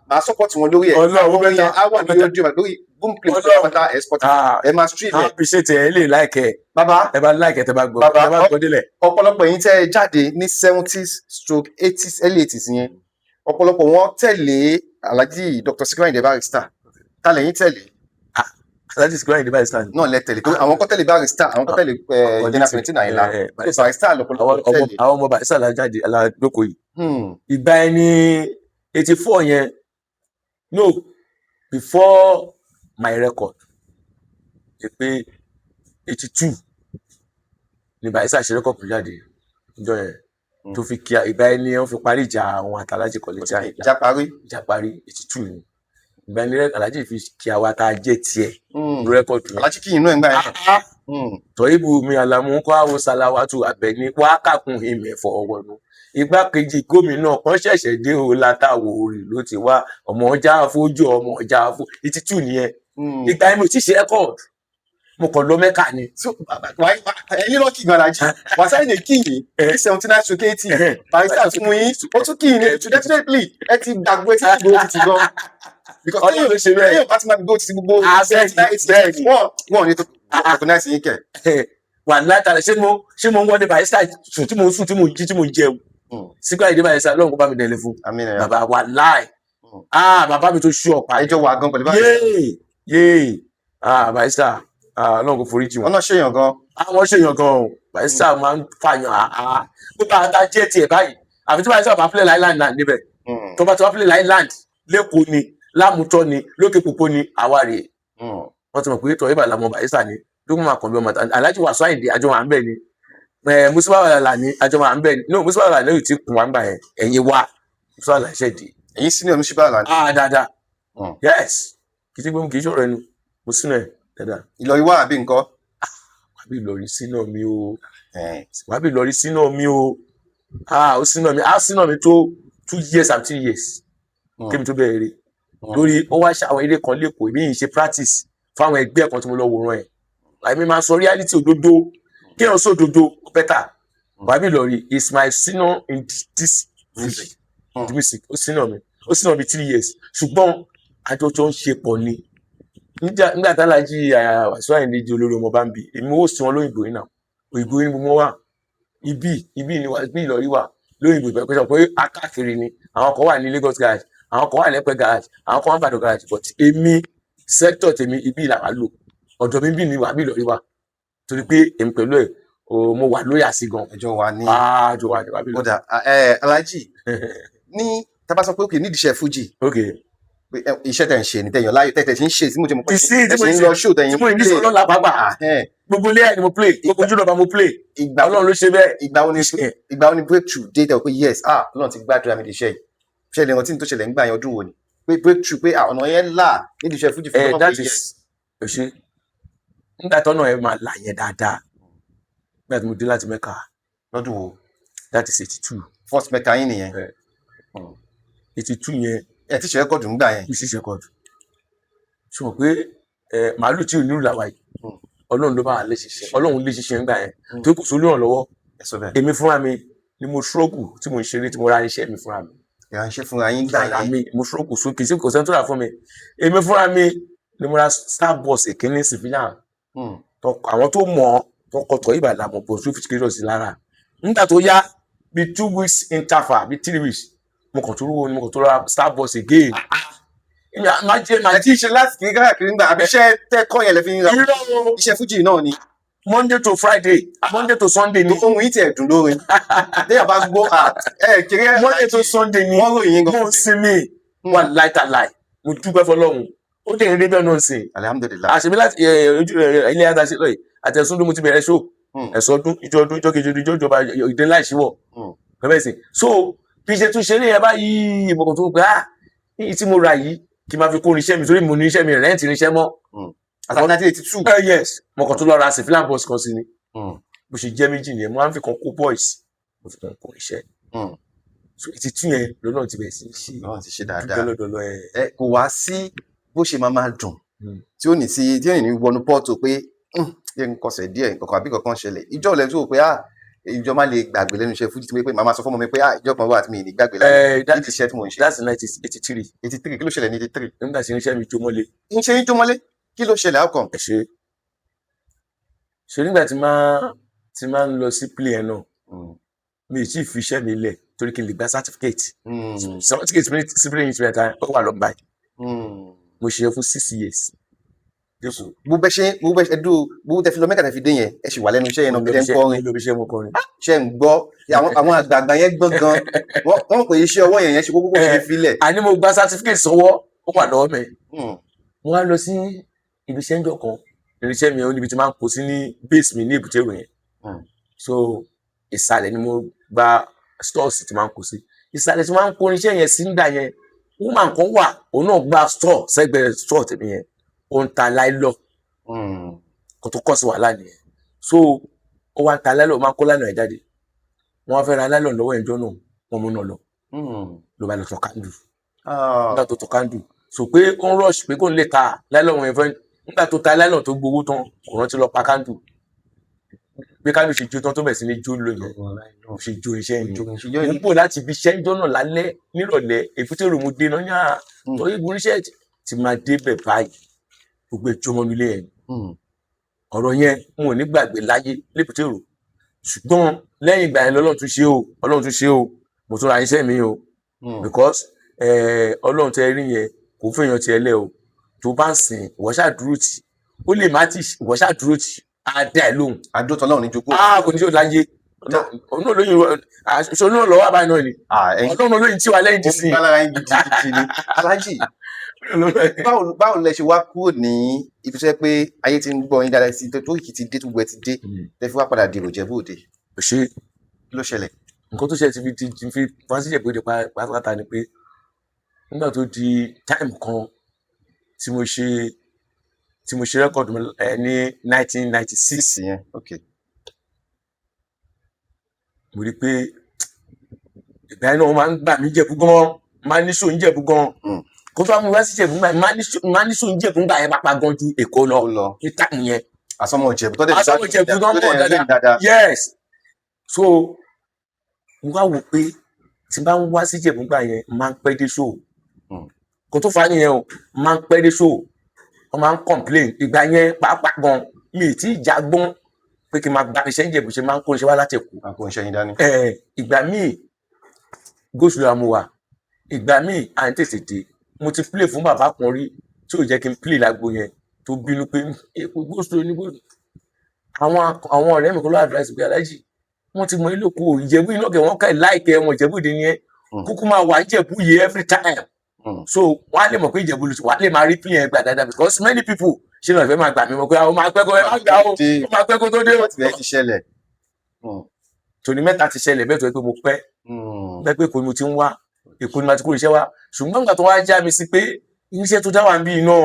máa support wọn lórí ẹ àwọn èèyàn á wà lórí ọdún lórí boom play pátá export ẹ máa stream ẹ. appreciate ẹ lè like ẹ bàbá ẹ bá like ẹ tẹ bá gbọ́ délẹ̀. ọ̀pọ̀lọpọ̀ yín tẹ́ jáde ní 70s/80s early 80s yẹn ọ̀pọ̀lọpọ̀ wọn tẹ̀lé Alhaji Dr. Sikiru Ayinde Barrister ta lẹ́yìn tẹ̀lé. Alhaji Sikiru Ayinde Barrister ni. náà lẹ tẹ̀lé torí àwọn kan tẹ̀lé Barrister àwọn kan tẹ̀lé General Valentine Àyìnlá tó Barrister lọ́pọ̀lọpọ̀ tẹ̀lé. àwọn ọmọ Barrister la jáde aládókò yìí. ìgbà ẹni 84 yẹn no before my record ṣe pé 82 ni Barrister ṣe record kan jáde níjọ́ yẹn tó fi kí ìgbà ẹni wọ́n fi parí ìjà àwọn àtàlájì Kollington Àyìnlá. ìjà parí 82 ni ìgbà ẹni Alhaji fi kí àwa tá a jẹ́ tiẹ̀ ní rẹ́kọ̀dù yẹn. Alhaji kí inú ẹ̀ ń gbà yẹn. Tọ́yìbù mi àlàmú kó àwọn Sàláwátù Àbẹ̀ní wákàkùn ìmẹ̀ fọwọ́nù igbákejì gómìnà kan ṣẹ̀ṣẹ̀ dé o látàwọ̀ orí ló ti wá ọmọ ọjà fojú ọmọ ọjà fo 82 nìyẹn. ìgbà yẹn mo ti ṣe rẹ́kọ̀dù mo kàn lọ Mẹ́kà ni. ẹ̀yin lọ kí ìgbà Alhaji wàsáì lè kí yìí 79 to 80 Barrister fún yín ó tún kí yìí ní to definitely ẹ ti gbàgbé tí gbogbo ti gan. Because Ọlọ́run ló ṣe bẹ́ẹ̀. ẹ̀yin bá ti máa gbogbo ti gbogbo wọ́n ní tó recognize yín kẹ̀. wà látàlẹ̀ ṣé mo ń wọ́n ní Barrister sùn tí mo ń sùn tí mo ń jí tí mo ń jẹun. Sikiru Ayinde Barrister Ọlọ́run kó bá mi dẹ̀lẹ̀ fún. Bàbá wa láì. Bàbá mi tó ṣú ọ̀pá. ẹjọ́ wa gan pẹ̀lú báyìí. yéè Barrister Ọlọ́run kò forí jì wọ́n. wọ́n náà ṣèyàn gan. Wọ́n ṣèyàn gan o Barrister máa ń fàyàn gbogbo àtà jẹ́ tiẹ̀ báyìí àfi tí Barrister bá play Island náà níbẹ̀ tó bá ti wá play Island lẹ́kọ̀ọ́ ni lámùtọ́ ni lókè pòpó ni àwárí wọ́n ti mọ̀ pé tọ́ ìbàlá ọmọ Barrister ni lókùn máa kàn bí ọmọ Alhaji Wasiu Ayinde àjọ wà ń bẹ̀ ni Musiba Alala ni àjọ wà ń bẹ̀ ni no Musiba Alala ni yóò ti kùn wá ń gbà yẹn ẹ̀yin wá Musiba Alala ṣẹ̀ dé. ẹ̀yin senior Musiba Alala. dáadáa yes kì í ti gbé mu kì í ṣòro ẹnu mo sínú ẹ̀ dáadáa. Ìlọrin wà àbí nǹkan. wàbí Ìlọrin sínú mi o wàbí Ìlọrin sínú mi o ó sínú mi tó 2 years and 3 years kí mi tó bẹ̀rẹ̀ rè lórí ó wá ṣe àwọn eré kan lẹ́kọ̀ọ́ èmi yìí ṣe practice fáwọn ẹgbẹ́ kan tí mo lọ wòran ẹ̀ àìmí máa sọ reality òdodo kí èèyàn sọ òdodo better wàbí Ìlọrin is my senior in this music ó senior mi 3 years ṣùgbọ́n àjọ tó ń ṣe pọ̀ ni nígbà tá Alhaji Wasiu Ayinde di olórí ọmọ bá ń bi èmi ó sin wọn lóyìnbó yìí náà òyìnbó yìí ni mo wà ibi ni bí Ìlọrin wà lóyìnbó ìpẹ́ pẹ́sọ̀ pé akáàkiri ni àwọn kan wà ní Lagos garage àwọn kan wà lẹ́pẹ́ garage àwọn kan wà Ìbàdàn garage but èmi sector tèmi ibi ìlàwà lò ọ̀dọ̀ mi bí ni wà bí Ìlọrin wà torí pé èmi pẹ̀lú ẹ̀ mo wà lóyà sí gan. ẹjọ́ wa ní àjọ wà bí Ìlọrin. kódà Alhaji ní tábà sọ pé òkè nídìí iṣẹ́ fújì iṣẹ́ tẹ̀ ń ṣe ní tẹ̀yàn láyé tẹ̀ ń ṣe tí mo ti mọ̀ pé ẹ̀ ń lọ ṣó tẹ̀yìn tí mo ní sọ lọ́la pàápàá gbogbo ilé ẹ̀ ni mo play gbogbo ojú lọ́ba mo play Ọlọ́run ló ṣe bẹ́ẹ̀. ìgbà wo ni breakthrough dé tẹ̀ pé yes Ọlọ́run ti gbàdúrà mi di iṣẹ́ yìí ṣẹlẹ̀ ìrántí tó ṣẹlẹ̀ ń gbà yẹn ọdún wo ni pé breakthrough pé ọ̀nà yẹn là nídìí iṣẹ́ fújì fún Ọlọ́run pé yes. ṣe nígbà tọ́nà ẹ̀ máa là yẹn dáadáa nígbà tí mo dé láti Mẹ́kà lọ́dún wo. that is 82. first Mẹ́kà yín nìyẹn. 82 yẹn ẹ ti ṣe rẹ́kọ̀dù ńgbà yẹn. ṣe rẹ́kọ̀dù ṣùgbọ́n pé màálù tí ò ní ìlú àwa yìí Ọlọ́run ló bá wà lè ṣiṣẹ́ Ọlọ́run lè ṣiṣẹ́ ńgbà yẹn tó kù sólú ìrànlọ́wọ́ èmi fúnra mi ni mo ṣọ́ọ̀gù tí mo ń ṣeré tí mo ra iṣẹ́ mi fúnra mi. ìránṣẹ́ fúnra yín gbà yẹn. mo ṣọ́ọ̀gù sókè sí kò sẹ́ni tó rà fún mi èmi fúnra mi ni mo ra Starbus èkínní civilian àwọn tó mọ̀ tó kọtọ̀ ìbàdàn àmọ̀ bọ̀ tó fi kéjọ sí lára nígbà tó yá bí 2 weeks interval bí 3 weeks mo kàn tó rú ni mo kàn tó ra Starbus again. ẹ ti ṣe láti kiri káàkiri nígbà àbí iṣẹ́ tẹ́kọ̀ yẹn lè fi ń ra iṣẹ́ fújì náà ni. Monday to Friday Monday to Sunday ni. ohun yìí tiẹ̀ dùn lórin déyà bá gbọ́ kiri Monday to Sunday ni wọ́n ròyìn gan. mo ń sinmi wà láìtàláì mo dúpẹ́ fọlọ́run ó dẹ̀ ń rí bẹ́ẹ̀ náà sìn. Alhamdulillah. àṣebí láti ilé ayé àtàṣe lọ́yìn àtẹ̀sùn ló mo ti bẹ̀rẹ̀ ṣó ẹ̀sọ́ ọdún ìjọ ọdún ìjọ kejì ìjọ ìjọba ìdè láìsíwọ̀ bẹ́ẹ̀ sìn. so bí ṣe tún ṣe ní ẹ báyìí ìmọ̀kàn tó gbà ní tí mo ra yìí kí n máa fi kó irinṣẹ́ mi torí mo ní iṣẹ́ mi rẹ́ǹtì irinṣẹ́ mọ́. àtàwọn 1982. yes mo kàn tó lọ ra civilian bus kan sí ni bó ṣe jẹ́ méjì nìyẹn mo máa ń fi kan kó boys mo fi kan kó iṣẹ́. so 82 yẹn lọ́nà ti bẹ̀rẹ̀ sí ṣe lọ́nà ti ṣe dáadáa lọ́dọọlọ ẹ̀. kò wá sí bó ṣe máa dùn tí ó ní wọnú pọ́ọ̀tù pé yẹ ń kọsẹ̀ díẹ̀ nǹkan àbí kankan ṣẹlẹ̀ ìjọ lẹ́nu tó pé ìjọ má lè gbàgbé lẹ́nu iṣẹ́ fújì tí mo pé màmá sọ fún mi pé ìjọ kan wà tí mi ní gbàgbé lẹ́nu iṣẹ́ tí mo ń ṣe. that's 1983. 83 kí ló ṣẹlẹ̀ ní 83. nígbà tí irinṣẹ́ mi jó mọ́lé. irinṣẹ́ yín jó mọ́lé kí ló ṣẹlẹ̀ how come. ẹ ṣe nígbà tí máa ń lọ sí play ẹ̀ náà mi ì tí ì fi iṣẹ́ mi lẹ̀ torí kí n lè gba certificate civil engineer ó wà lọ́gbà yìí mo ṣe fún 6 years Jésù bó bẹ ṣe bó tẹ fi lọ Mẹ́kà tẹ fi dé yẹn ẹ sì wà lẹ́nu iṣẹ́ yẹn náà tẹ ń kọrin lóbi iṣẹ́ mo kọrin. ṣe ń gbọ́ àwọn àgbààgbà yẹn gbọ́n gan wọ́n pè iṣẹ́ ọwọ́ yẹn ṣe kókó kó fi filẹ̀. Àní mo gba certificate sọ́wọ́ ó wà lọ́wọ́ mi. Mo wá lọ sí ibi iṣẹ́ ńjọ́ kan irinṣẹ́ mi ó níbi tí máa ń kó sí ní base mi ní Èbúté Ìrò yẹn. So ìsàlẹ̀ ni mo gba stores tí máa ń kó sí ìsàlẹ̀ tí máa ń kó irinṣẹ́ yẹn sí nígbà yẹn woman kan wà òun náà gba store sẹ́gbẹ̀ẹ́ store tèmi yẹn ó ń ta láìlọ́ kó tó kọ́ sí wàhálà nìyẹn. So ó wá ń ta láìlọ́ ó máa ń kó láìlọ́ ẹ̀ jáde wọ́n fẹ́ ra láìlọ́ lọ́wọ́ ẹ̀jọ́ náà wọ́n mú náà lọ ló bá lọ tọ́ kándù nígbà tó tọ́ kándù so pé ó ń rush pé kò ń lè ta láìlọ́ wọn yẹn fẹ́ nígbà tó ta láìlọ́ tó gbowó tán kò rántí lọ pa kándù bí kándù ṣe jó tán tó bẹ̀rẹ̀ sí ní jó lóyún ṣe jó iṣẹ́ yẹn mo ń bò láti ibi iṣẹ́ ìjọ náà lálẹ́ nírọ̀lẹ́ Èbúté Ìrò mo dé náà yá torí ìgbóríṣẹ́ ti máa débẹ̀ báyìí gbogbo ìjọ ọmọ nílé ẹ̀ ọ̀rọ̀ yẹn n ò ní gbàgbé láyé l'Èbúté Ìrò ṣùgbọ́n lẹ́yìn ìgbà yẹn Ọlọ́run tún ṣe o mo tún ra iṣẹ́ mi o because Ọlọ́run tẹ rí yẹn kò fẹ́yàn tiẹ̀ lẹ́ o tó bá ń sìn ìwọ ṣáà dúró tì ó lè má tì ìwọ ṣáà dúró tì á dá ẹ lóhùn. àdótọ́ Ọlọ́run ní jókòó. Kò ní ṣe láyé ọ̀nà olóyin ṣòro náà lọ́wọ́ àbáyé náà ni Ọlọ́run olóyin tí wà lẹ́yìn tí sìn. Aláàjì báwo lẹ ṣe wá kúrò ní ibi tó yẹ pé ayé ti ń gbọ́ yín dáadáa sí tó kìkì ti dé tó gbẹ ti dé tẹ fi wá padà di Ìjẹ̀bú Òde. ṣé kí ló ṣẹlẹ̀. nǹkan tó ṣẹlẹ̀ ti fi wá sí Ìjẹ̀bú Òde pátápátá ni pé nígbà tó di táìmù kan tí mo ṣe rẹ́kọ̀dù ní 1996 yẹn mo rí pé ìgbà yẹn náà máa ń gbà mí Ìjẹ̀bú gan máa ní ṣòun Ìjẹ̀bú gan kó tó wá mú wá sí Ìjẹ̀bú gbà máa ní ṣòun Ìjẹ̀bú gbà yẹn pápá gan ju Èkó lọ ní táìmù yẹn. àsọmọ Ìjẹ̀bú tó gan mọ̀ dáadáa yes so mo wá wò pé tí n bá ń wá sí Ìjẹ̀bú gbà yẹn máa ń pẹ́ dé show kó tó fà á nìyẹn o máa ń pẹ́ dé show wọ́n máa ń complain ìgbà yẹn pàápàá gan mi ì tí ì jágbọ́n pé kí n máa gba iṣẹ́ Ìjẹ̀bú ṣe máa ń kó iṣẹ́ wá láti Èkó. Ìgbà míì gòṣù la mo wà ìgbà míì à ń tètè dé mo ti play fún bàbá kan rí tí ò jẹ́ kí n play lágbo yẹn tó bínú pé gòṣù ní gòṣù. Àwọn ọ̀rẹ́ mi kò lọ advice pé Aláàjì wọ́n ti mọ ilé òkú Ìjẹ̀bú iná kẹ́ wọ́n ká láìkẹ́ wọn Ìjẹ̀bú Òde yẹn kúkú máa wà Ìjẹ̀bú yìí every time. So wọ́n á lè mọ̀ pé Ìjẹ̀bú wà á lè máa rí play yẹn gbà dáadáa because many people ṣé náà ìfẹ́ máa gbà mí mọ̀ pé àwọn máa pẹ́ kó ẹ má gbà ó máa pẹ́ kó tó dé. Tòní mẹ́ta ti ṣẹlẹ̀ bẹ́ẹ̀ tó yẹ pé mo pẹ́ bẹ́ẹ̀ pé Èkó ni mo ti ń wá Èkó ni mo ti kó iṣẹ́ wá ṣùgbọ́n nígbà tó wá já mi sí pé iṣẹ́ tó dá wà ń bí iná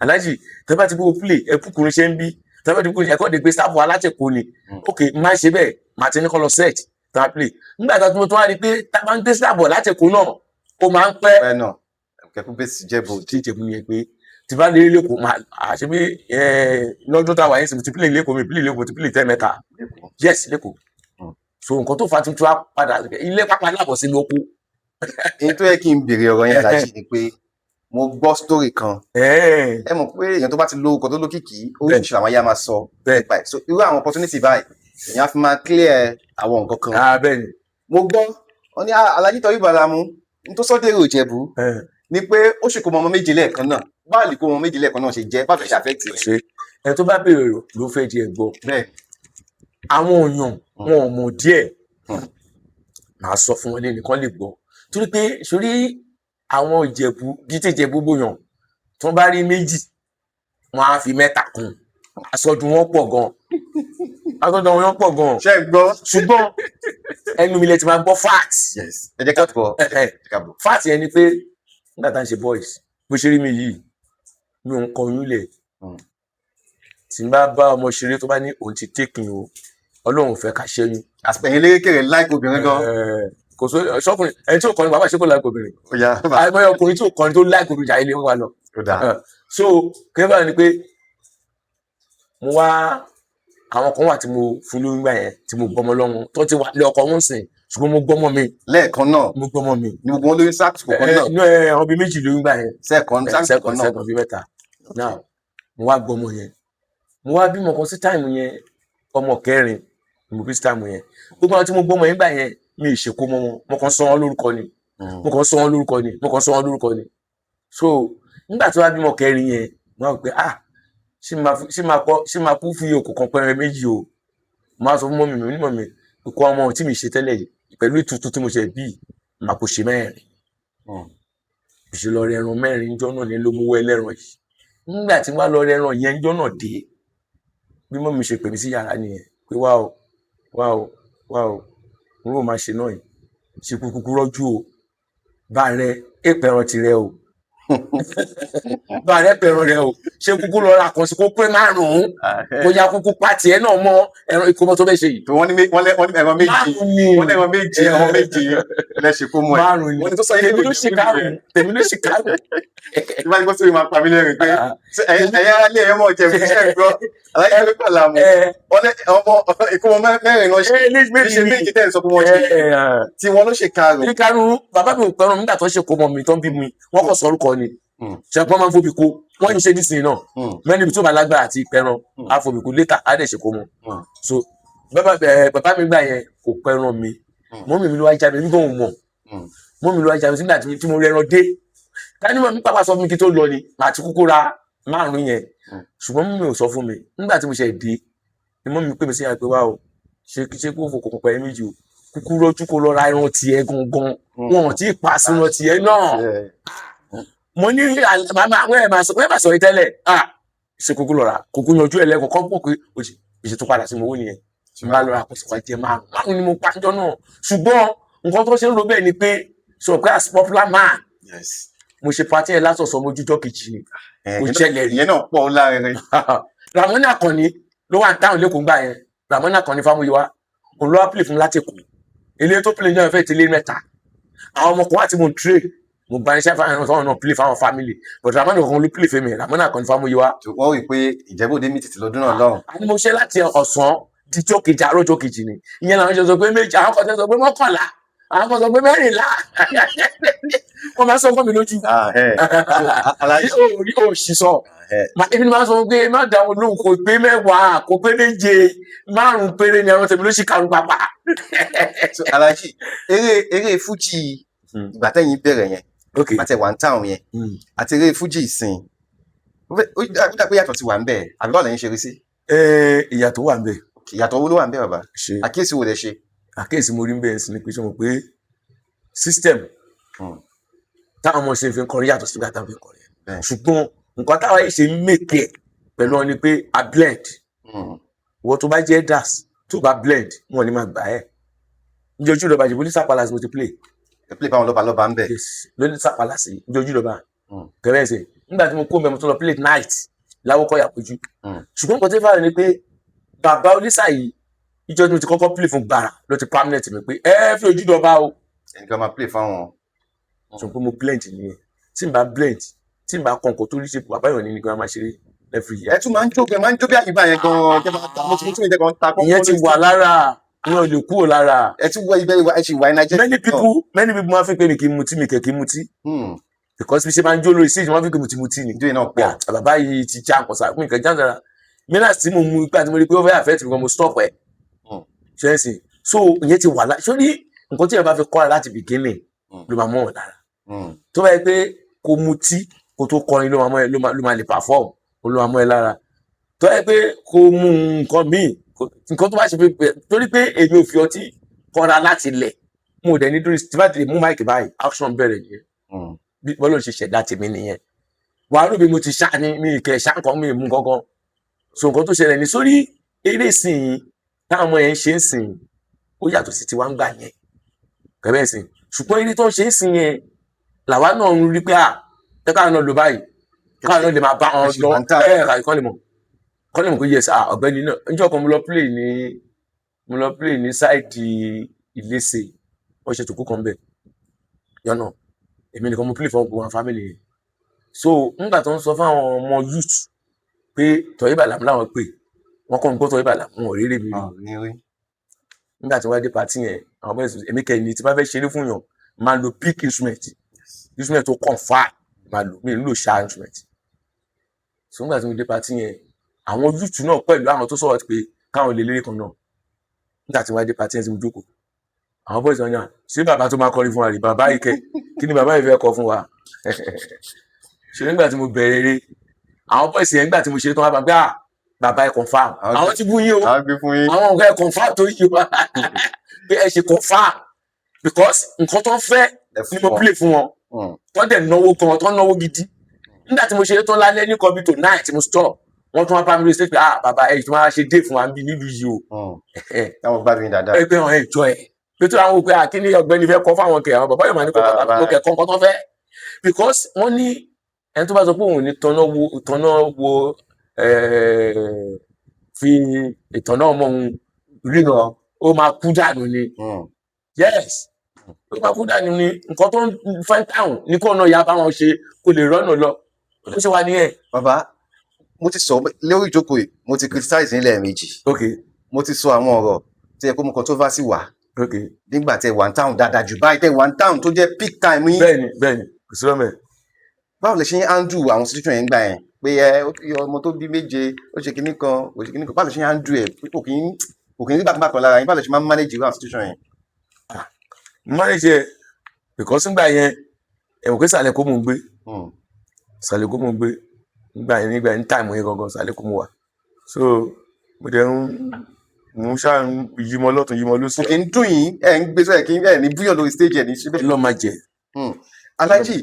Aláàjì tẹ́ bá ti gbé play ẹ kúkú iṣẹ́ ń bí tẹ́ bá ti gbé ẹ̀kọ́ de gbé staff wa láti Èkó ni ok má ṣe bẹ́ẹ̀ má ti ní kọ́ lọ set tá a play nígbà tó tó wá rí pé tá a bá ń gbé staff láti Èkó náà ó máa ń pẹ́. kẹ́kọ̀ọ́ bẹ́ẹ̀ sì Ìjẹ̀bú ni ẹ pé tí bá lè lẹ́kọ̀ọ́ máa àṣẹ bí lọ́dún táwa yẹn sì ti play lẹ́kọ̀ọ́ mi play lẹ́kọ̀ọ́ ti play tẹ́ mẹ́ta yes lẹ́kọ̀ọ́ so nǹkan tó fa tuntun á padà ilé pápá lábọ̀ sí lóko. èyí tó yẹ kí n béèrè ọ̀rọ̀ yẹn Aláàjì ni pé mo gbọ́ story kan ẹ mọ̀ pé èèyàn tó bá ti lórúkọ tó lókìkí oríṣiríṣi àwọn ayé máa sọ bẹ́ẹ̀ so irú àwọn opportunity báyìí èèyàn á fi máa clear àwọn nǹkan kan. bẹ́ẹ̀ ni mo gbọ́ wọn ní Aláàjì Torí Balamu n tó sọ́dẹ̀ èrò Ìjẹ̀bú ni pé ó sì kó ọmọ méjì lẹ́ẹ̀kan náà báwo lè kó ọmọ méjì lẹ́ẹ̀kan náà ṣe jẹ́ báwo ṣe affect rẹ̀. ẹ tó bá béèrè ló fẹ́ di ẹ̀gbọ́ àwọn èèyàn wọn ò mọ̀ díẹ̀ màá sọ fún wọn lẹ́nìkan lè gbọ́ torí pé sórí àwọn Ìjẹ̀bú gítí Ìjẹ̀bú bóyàn tí wọ́n bá rí méjì wọ́n á fi mẹ́ta kún àsọdùn wọn pọ̀ gan àsọdùn wọn pọ̀ gan ṣe gbọ́ ṣùgbọ́n ẹnu mi lẹ ti máa gbọ́ fact ẹ jẹ́ ká bọ̀ fact yẹn ni pé nígbà tá à ń ṣe boys bó ṣe rí mi yìí mi ò ń kọ oyún lẹ̀ tí n bá ọmọ ṣeré tó bá ní òun ti tẹ́kìn o Ọlọ́run fẹ́ ká ṣẹ́yún. àpẹyìn lékèrè láìpẹ́ obìnrin gan. kò sọ ṣọkùnrin ẹni tí ò kọrin bàbá ṣe kò láìpẹ́ obìnrin. àìmọye ọkùnrin tí ò kọrin tó láìpẹ́ obìnrin jà ilé wa lọ. so kẹ́fà ni pé mo wá àwọn kan wà tí mo fún lóyún gbà yẹn tí mo gbọ́mọ lọ́wọ́ tó ti wà lé ọkọ wọn sìn ṣùgbọ́n mo gbọ́mọ mi. lẹ́ẹ̀kan náà mo gbọ́mọ mi. ni gbogbo lóyún sáàkì kan náà. inú àwọn bíi méjì lóyún gbà yẹn. sẹ́kọ̀n bíi mẹ́ta náà mo wá gbọ́mọ yẹn mo wá bímọ kan sí táìmù yẹn ọmọ kẹrin mo bí sí táìmù yẹn gbogbo àwọn tí mo gbọ́mọ yẹn gbà yẹn mi ì ṣèkó mọ́ wọn mo kàn sọ wọn lórúkọ ni mo kàn sọ wọn lórúkọ ni so nígbà tí wọ́n bímọ kẹrin yẹn wọ́n á wò pé ṣé máa kú fi òkú kan pẹrẹ méjì o máa sọ fún mọ́mì mi onímọ̀ mi ìkọ́ ọmọ tí mi ṣe tẹ́lẹ̀ yìí pẹ̀lú ètùtù tí mo ṣe bí màá kó ṣe mẹ́rin ṣe lọ rẹ ẹran mẹ́rin jọ́ náà ní ló mú wọ ẹlẹ́ran yìí nígbà tí wàá lọ rẹ ẹran yẹn jọ́ náà dé bí mọ́mì ṣe pè mí sí yàrá nìyẹn pé wá o n ó máa ṣe náà yìí ṣe kúkú rọ́jú o bá rẹ èpẹ̀ràn tirẹ̀ o bá rẹ pẹ̀ràn rẹ o ṣe kúkú lọ ra kan sí kó pé 5 kó ya kúkú pa tiẹ̀ náà mọ́ ẹran ìkómọ tó fẹ́ ṣe yìí. wọ́n ní ẹran méjì wọ́n ní ẹran méjì lẹ́sìn kó mọ́ ẹ̀. 5 ni tèmi ló ṣe karùn-ún tí wọ́n ní kó sórí máa pa mí lẹ́rìn pé ẹ̀yà alẹ́ ẹ̀ mọ̀ jẹ́ iṣẹ́ gbọ́ aláìsí pé pàlà mọ́ wọ́n ní ọmọ ìkómọ mẹ́rin lọ ṣe méjì tẹ́ ẹ̀ sọ pé wọ́n ṣe tí wọ́n ló ṣe karùn-ún. bàbá mi ò pẹ́ràn nígbà tó ṣe kó mọ mi tó ń bí mi wọ́n kọ̀ sọ́rùkọ ni ṣàpọ̀ máa ń fòbí kó wọ́n ń ṣe nísìnyí náà mẹ́rin ibi tó bá lágbára àti pẹ́ràn á fòbí kó létà á dẹ̀ ṣe kó mọ. so bàbá mi gbà yẹn kò pẹ́ràn mi mọ́mì mi ló wá já mi nígbà òun mọ̀ mọ́mì mi ló wá já mi nígbà tí mo rẹran dé káni mọ̀ mi pápá sọ fún mi kí tó lọ ni màá ti kúkú ra 5 yẹn ṣùgbọ́n mọ́mì ò sọ fún mi nígbà tí mo ṣe dé ni mọ́mì pè mí sí àpé wá o ṣe kó fò kò pẹ́ méjì o kúkú rọ́jú kó lọ ra ẹran tiẹ̀ gangan wọn ò tí ì pa sínú tiẹ̀ náà mo ní màmá àwọn ẹ̀ máa sọ tẹ́lẹ̀ ṣe kúkú lọ ra kúkú yanjú ẹ̀ lẹ́kọ̀ọ́ kọ́ pọ̀ pé òṣì tó padà sí mo wó nìyẹn tí mo bá lọ ra kó sì wá jẹ 5 ni mo pa jọ náà ṣùgbọ́n nǹkan tó ṣe ń ro bẹ́ẹ̀ ni pé sọ pé as popular man mo ṣe pati ẹ̀ lásọ̀sọ̀ mojújọ́ kejì ni kò ṣẹlẹ̀ rí. ìyẹn náà pọ̀ láàrin. Ramoni Akanni ló wà ní táwọn lẹ́kọ̀ọ́ gbà yẹn Ramoni Akanni Fámúyíwá òun ló wá pìlì fún láti kù ilé tó pìlì náà fẹ́ ti lé 3 àwọn ọmọ kan wá tí mo ń tré mo gba iṣẹ́ fáwọn náà pìlì fáwọn family but Ramoni kan ló pìlì fún mi Ramoni Akanni Fámúyíwá. wọ́n wí pé Ìjẹ̀bú-Òde mi tètè lọ́dún náà lọ́hùn. a ní mo ṣe láti ọ̀sán di tó kejì àárọ̀ tó kejì ni ìyẹn làwọn ṣe sọ pé 2 àwọn kan sọ pé 11 àwọn kan sọ pé 14 wọ́n máa sọ fún mi lójú. orí òṣì sọ èmi ni máa sọ pé má dá wọn lóhùn kò pé 10 kò pé 7 5 péré ni àwọn tèmi ló ṣì karùn pápá. Alhaji eré fújì ìgbà tẹ́yìn bẹ̀rẹ̀ yẹn àti ẹ̀wà ń táwọn yẹn àti eré fújì ìsìn ó dàgbé yàtọ̀ ti wà ń bẹ̀ àbí báwo lẹ́yìn ṣe rí sí. ìyàtọ̀ wà ń bẹ̀. ìyàtọ̀ wo ló wà ń bẹ̀ bàbá àkíyèsí wo lẹ ṣe. àkíyèsí mo rí ń bẹ̀ sí ni pé ṣe mọ̀ pé system táwọn ọmọ ṣe fi ń kọrin yàtọ̀ sígbà táwọn fi ń kọrin ṣùgbọ́n nǹkan táwọn yìí ṣe ń mèkè pẹ̀lú ọ ni pé a blend wọ́n tó bá jẹ́ das tó bá blend wọn ni máa gbà ẹ́ ní ojú ìjọba ìjìbò ní Palace mo ti play fáwọn lọ́ba ń bẹ̀ lóní Palace ní ojú ìjọba kẹrẹ́ ẹ̀sẹ̀ nígbà tí mo kó mẹ́mo tó lọ play night láwọ́kọ́ yàpójú ṣùgbọ́n nǹkan tó fà rẹ̀ ni pé bàbá Olisa yìí ìjọ tí mo ti kọ́kọ́ play fún gbàrà ló ti permanent mi pé ẹ fi ojú ìjọba o ẹnìkan máa play fáwọn. sọ pé mo blend nìyẹn tí n bá blend tí n bá kọ nǹkan tó rí ṣe bàbá ìwọ̀n ní nìkan máa ṣeré every year. ẹ tún máa ń jó bí àyíbá yẹn gan-an mo ti tún ìjẹ́ kan ta kọ́kọ́. ìyẹn ti wà lára ìyẹn ò lè kúrò lára. ẹ tún wọ ibẹ̀ ẹ ṣì wà iná jẹ́. many people máa fi pé mi kì í mutí mi kẹ̀ kì í mutí. because bí ṣe máa ń jó lórí stage wọ́n fi pé mutí ni. ìjọ iná pọ̀. bàbá yìí ti já nǹkan sáà fún ìkẹ́ já nǹkan mìíràn tí mo mú ipa tí mo rí pé ó fẹ́ affect mi gan mo stop ẹ̀. ṣe é sìn so ìyẹn ti wà lára ṣó ní nǹkan tí ẹ bá fi kọ́ra láti beginning ló máa mọ̀ ọ́ lára tó bá yẹ pé kò mutí kò tó kọrin ló máa lè perform ló máa mọ̀ ẹ́ lára tó yẹ pé kò mu nǹkan míì nǹkan tó bá ṣe pé torí pé èmi ò fi ọtí kọ́ra láti lẹ̀ mo dẹ̀ ní dúró tí bá ti mú máìkì báyìí action bẹ̀rẹ̀ nìyẹn bí wọ́n ló ń ṣe ṣẹ̀dá tèmi nìyẹn wàá rò bí mo ti ṣá ní mi kẹ̀ ṣá nǹkan mi mú gangan so nǹkan tó ṣẹlẹ̀ ní sórí eré sìn táwọn ọmọ yẹn ṣe ń sìn ó yàtọ̀ sí tiwa ń gbà yẹn kẹ́bẹ́ sìn ṣùgbọ́n ilé tó ń ṣe é sìn yẹn làwa náà ń rí pé káwọn náà lò báyìí káwọn náà lè máa bá wọn lọ kọ́ lè mọ̀ pé yes ọ̀gbẹ́ni náà níjọ́ kan mo lọ play ní sáìdì Iléṣè wọ́n ṣe tòkú kan bẹ̀ yọ̀nà èmi nìkan mo play fún gbogbo àwọn family yẹn so nígbà tó ń sọ fáwọn ọmọ youth pé Toyib Alamu láwọn pè wọ́n kọ́ ń gbọ́ Toyib Alamu wọn ò rí rèmi nígbà tí wọ́n dé party yẹn àwọn ọmọ ẹ̀sùn èmi kẹ́ni tí bá fẹ́ ṣeré fún yàn máa lo big instrument tó confam máa lò mí nílò ṣá instrument so nígbà tí mo dé party yẹn àwọn youth náà pẹ̀lú àwọn tó sọ̀rọ̀ pé káwọn lè lérè kan náà nígbà tí wọ́n dé party yẹn tí mo jókòó àwọn boys wọn yàn ṣé bàbá tó máa kọrin fún wa rí bàbá yìí kẹ kí ni bàbá yìí fẹ́ kọ fún wa ṣe nígbà tí mo bẹ̀rẹ̀ eré àwọn boys yẹn nígbà tí mo ṣe tán wá bá gbé bàbá ẹ confam àwọn ti bú yín o àwọn gbé fún yín. àwọn ọ̀gá ẹ confam tó yí wa pé ẹ ṣe confam because nǹkan tó ń fẹ́ ni mo play fún wọn tó dẹ̀ náwó gan tó náwó gidi nígbà tí mo ṣe tán lálẹ́ ní kọ́bí tó náà tí mo stop wọ́n tún wá bá mi lè ṣe pé bàbá ẹ tó máa ṣe dé fún wa níbi nílùú yìí o. táwọn gbádùn yín dáadáa. ẹgbẹ́ wọn ẹ̀jọ́ ẹ̀ pé tó àwọn òpè àkíní ọ̀gbẹ́ni fẹ́ kọ́ fáwọn kẹ̀ àwọn bàbá yóò máa ní kó kẹ̀ kọ́ nǹkan tó fẹ́ because wọ́n ní ẹni tó bá sọ pé òun ní tọ́nà wo fi ìtọ́nà ọmọ òun ríran ó máa kú dànù ni yes ó máa kú dànù ni nǹkan tó ń fẹ́ táwọn ní kó náà yá báwọn ṣe kó lè rọ́nà lọ ó ṣe wá nìyẹn. bàbá mo ti sọ lórí ìjókòó yìí mo ti criticize ní lẹ́ẹ̀mejì mo ti sọ àwọn ọ̀rọ̀ tí ẹ kó mú controversy wá nígbà tẹ wà ń táwọn dáadáa jù báyìí tẹ wà ń táwọn tó jẹ́ peak time yín. bẹ́ẹ̀ni kò sí lọ́mọ ẹ̀. báwo lè ṣe ń handle àwọn situation yẹn gbà yẹn pé ọmọ tó bí méje ó ṣe kinní kan ó ṣe kinní kan báwo lè ṣe ń handle ẹ̀ pé kò kí ń rí bàtúbà kan lára yín báwo lè ṣe máa ń manage irú àwọn situation yẹn. manage ẹ because nígbà yẹn ẹ̀wọ̀n pé sàlẹ̀ kó mò ń gbé sàlẹ̀ kó mò ń gbé nígbà yẹn táìmù yẹn gangan sàlẹ̀ kó mò wà so mo dẹ̀ mo ṣáà ń yímọ lọ́tún yímọ lósì. kò kí ń dùn yín ẹ̀ ń gbé sọ́yẹ̀ kí ẹ̀ ní búyọ̀ lórí stage ẹ̀ ní síbẹ̀. lọ́ọ́ máa jẹ. Alhaji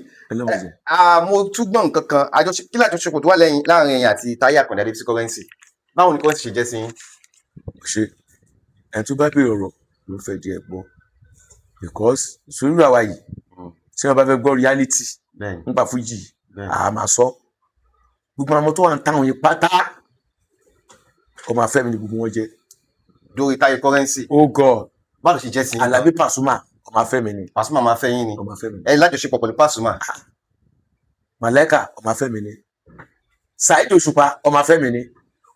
mo tún gbọ́ nǹkan kan kí lájọṣepọ̀ tó wà láàrin ẹ̀yin àti Táyé Àkàndé Adébísí Currency báwo ni Currency ṣe jẹ́ sí yín. ṣe ẹni tó bá bèrè ọ̀rọ̀ ló fẹ́ di ẹ̀ gbọ́ because sùúrù àwa yìí tí wọ́n bá fẹ́ gbọ́ reality nípa fújì àá máa sọ gbogbo àwọn tó wà ń táwọn yìí pátá ọmọ afẹ́mi ni gbogbo wọn jẹ́. lórí Táyé Currency. oh God báwo ṣe jẹ́ sí yín. Alábí Pasuma ọmọ afẹ́mi ni. Pasuma máa fẹ́ yín ni. ọmọ afẹ́mi ni. ẹ lájọṣepọ̀ pẹ̀lú Pasuma. Màláíkà ọmọ afẹ́mi ni. Saheed Òṣùpá ọmọ afẹ́mi ni.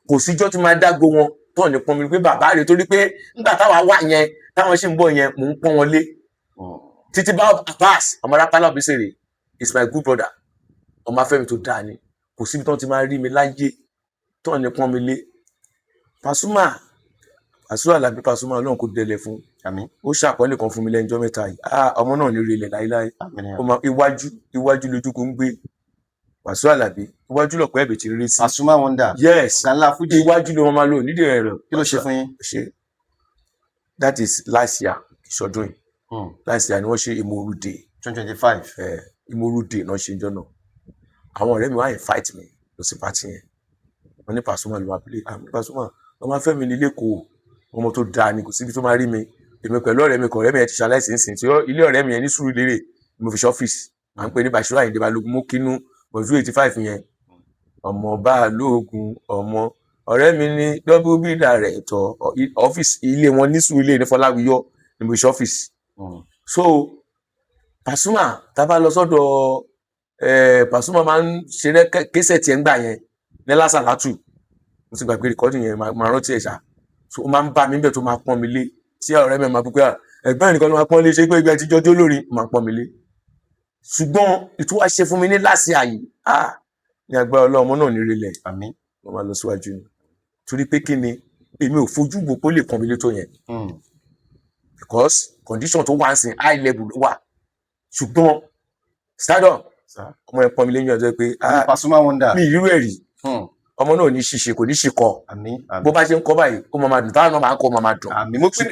kò síjọ́ tí máa dágbo wọn tó ní pọ́n mi pé bàbá rẹ̀ torí pé nígbà táwa wà yẹn táwọn ṣì ń bọ̀ yẹn mò ń pọ́n wọn lé. Títí bá Abbas ọmọ Rápálá Òbísèrè is my good brother ọmọ afẹ́mi tó dáa ni kò síbi tó ti máa rí mi láyé tó ní pọ́n mi lé. Pasuma Alábí Pasuma Ọlọ́run kò dẹlẹ̀ fún ó ṣàpọ́nlé kan fún mi lẹ́njọ́ mẹ́ta yìí ọmọ náà ní orílẹ̀ láíláí iwájú lójú kò ń gbé Pasuma Alábí iwájú lọ̀pọ̀ ẹ̀bẹ̀ tí ń rí sí. Pasuma wonder. yes ọ̀gá fújì. iwájú ló máa lò nídìí rẹ̀. kí ló ṣe fún yín. ṣe that is last year ìṣọdún yìí last year ni wọ́n ṣe Ìmọ̀rú Day 2025. Ìmọ̀rú Day náà ṣe jọ náà àwọn ọ̀rẹ́ mi wá invite mi lọ sí pàtì yẹn wọ́n ní Pasuma ló máa play Pasuma ọmọ afẹ́mi ní lẹ́kọ̀ọ́ ọmọ tó dáa ni kò síbi tó máa rí mi èmi pẹ̀lú ọ̀rẹ́ mi kan ọ̀rẹ́ mi yẹn ti ṣaláìsí nsìn tí ilé ọ̀rẹ́ mi yẹn ní Sùúrùlérè mo fi ṣe ọ́fíìsì à ń pè ní Bashiru Ayinde Balógun mú kínú bọ̀dú 85 yẹn ọmọ Balógun ọmọ ọ̀rẹ́ mi ní WB director ọ́fíìsì ilé wọn ní Sùúrùlérè ní Fọláwíyọ ní mo fi ṣe ọ́fíìsì. so Pasuma tá a bá lọ sọ́dọ̀ Pasuma máa ń ṣeré késẹ̀ tiẹ̀ ń gbà yẹn ní Lásàlátù mo ti gbàgbé rìkọ́dì yẹn máa rántí ẹ̀ ṣá so ó máa ń bá mi bẹ́ẹ̀ tó máa pọ́n mi lé tí ọ̀rẹ́ mi máa pípẹ́ ẹ̀gbọ́n nìkan ló máa pọ́n lé ṣé pé ìgbà tí jọjọ́ lórí máa pọ́n mi lé ṣùgbọ́n ìtúwà ṣe fún mi ní láti àyè ní agbára Ọlọ́run ọmọ náà ní relẹ̀ àmín mo máa lọ síwájú ni torí pé kí ni èmi ò fojú gbò pé ó lè pọ́n mi lé tó yẹn because condition tó wà ń sìn high level ló wà ṣùgbọ́n stardom ọmọ yẹn pọ́n mi lé ní ọjọ́ pé Pasuma wonder mi ìrírú ẹ̀ rí ọmọ náà ní ṣíṣe kò ní ṣìkọ bó bá ṣe ń kọ báyìí ó máa dùn táwọn náà máa ń kọ ó máa dùn.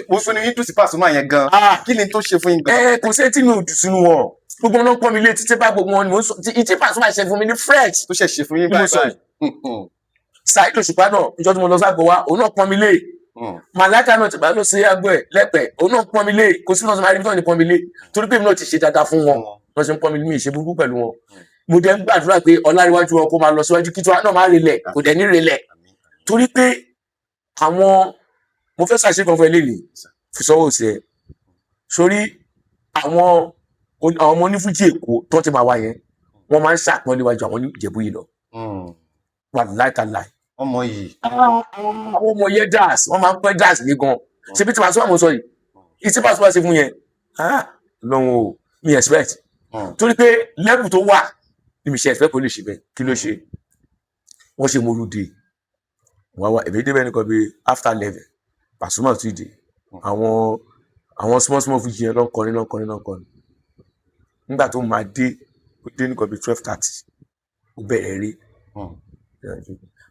mo pinnu yín dùn sí Pasuma yẹn gan kí ni tó ṣe fún yín gan. kò sí tí mi ò dùn sínú wọn gbogbo wọn pọ́n mi lé títí bá gbogbo wọn ni mo ń sọ tí Pasuma ṣe fún mi ní fresh. tó ṣe fún yín báyìí. Saheed Òṣùpá náà ìjọ tí mo lọ sáàgbọ wa òun náà pọ́n mi lé Màláíkà náà ti bá lọ sí àgbọ ẹ lẹpẹ òun náà pọ́n mi lé kò sí náà sọ ma rí bí wọn ní pọ́n mi lé torí pé mi náà ti ṣe dáadáa fún wọn wọn ṣe ń pọ́n mi lé mi ìṣe burúkú pẹ̀lú wọn mo dẹ̀ ń gbàdúrà pé ọláríwájú wọn kó máa lọ síwájú kí tí wọn náà máa relẹ̀ kò dẹ̀ ní relẹ̀ torí pé àwọn mo fẹ́ ṣàṣeyọrí kan fún ẹ lẹ́yìn fi sọ́wọ́ sí ẹ sórí àwọn ọmọ onífújì Èkó tó ti máa wá yẹn wọ́n máa ń ṣàpọ́nlé wájú àwọn Ìjẹ̀bú yìí lọ wà láìka-láì ọmọ yìí àwọn ọmọ yẹn dance wọ́n máa ń pẹ́ dance ní gan ṣe bí tí Pasuma mo sọ yìí ìtí Pasuma ṣe fún yẹn lọ́wọ́ o mi expect torí pé level tó wà ní mi ṣe expect kó lè ṣe bẹ́ẹ̀ kí ló ṣe wọ́n ṣe Ìmọ̀rú Day wọ́n wá èmi débẹ̀ nìkan bíi after 11 Pasuma tún dé àwọn small fújì yẹn lọ́nkọrin nígbà tó máa dé nìkan bíi 12:30 ó bẹ̀rẹ̀ rí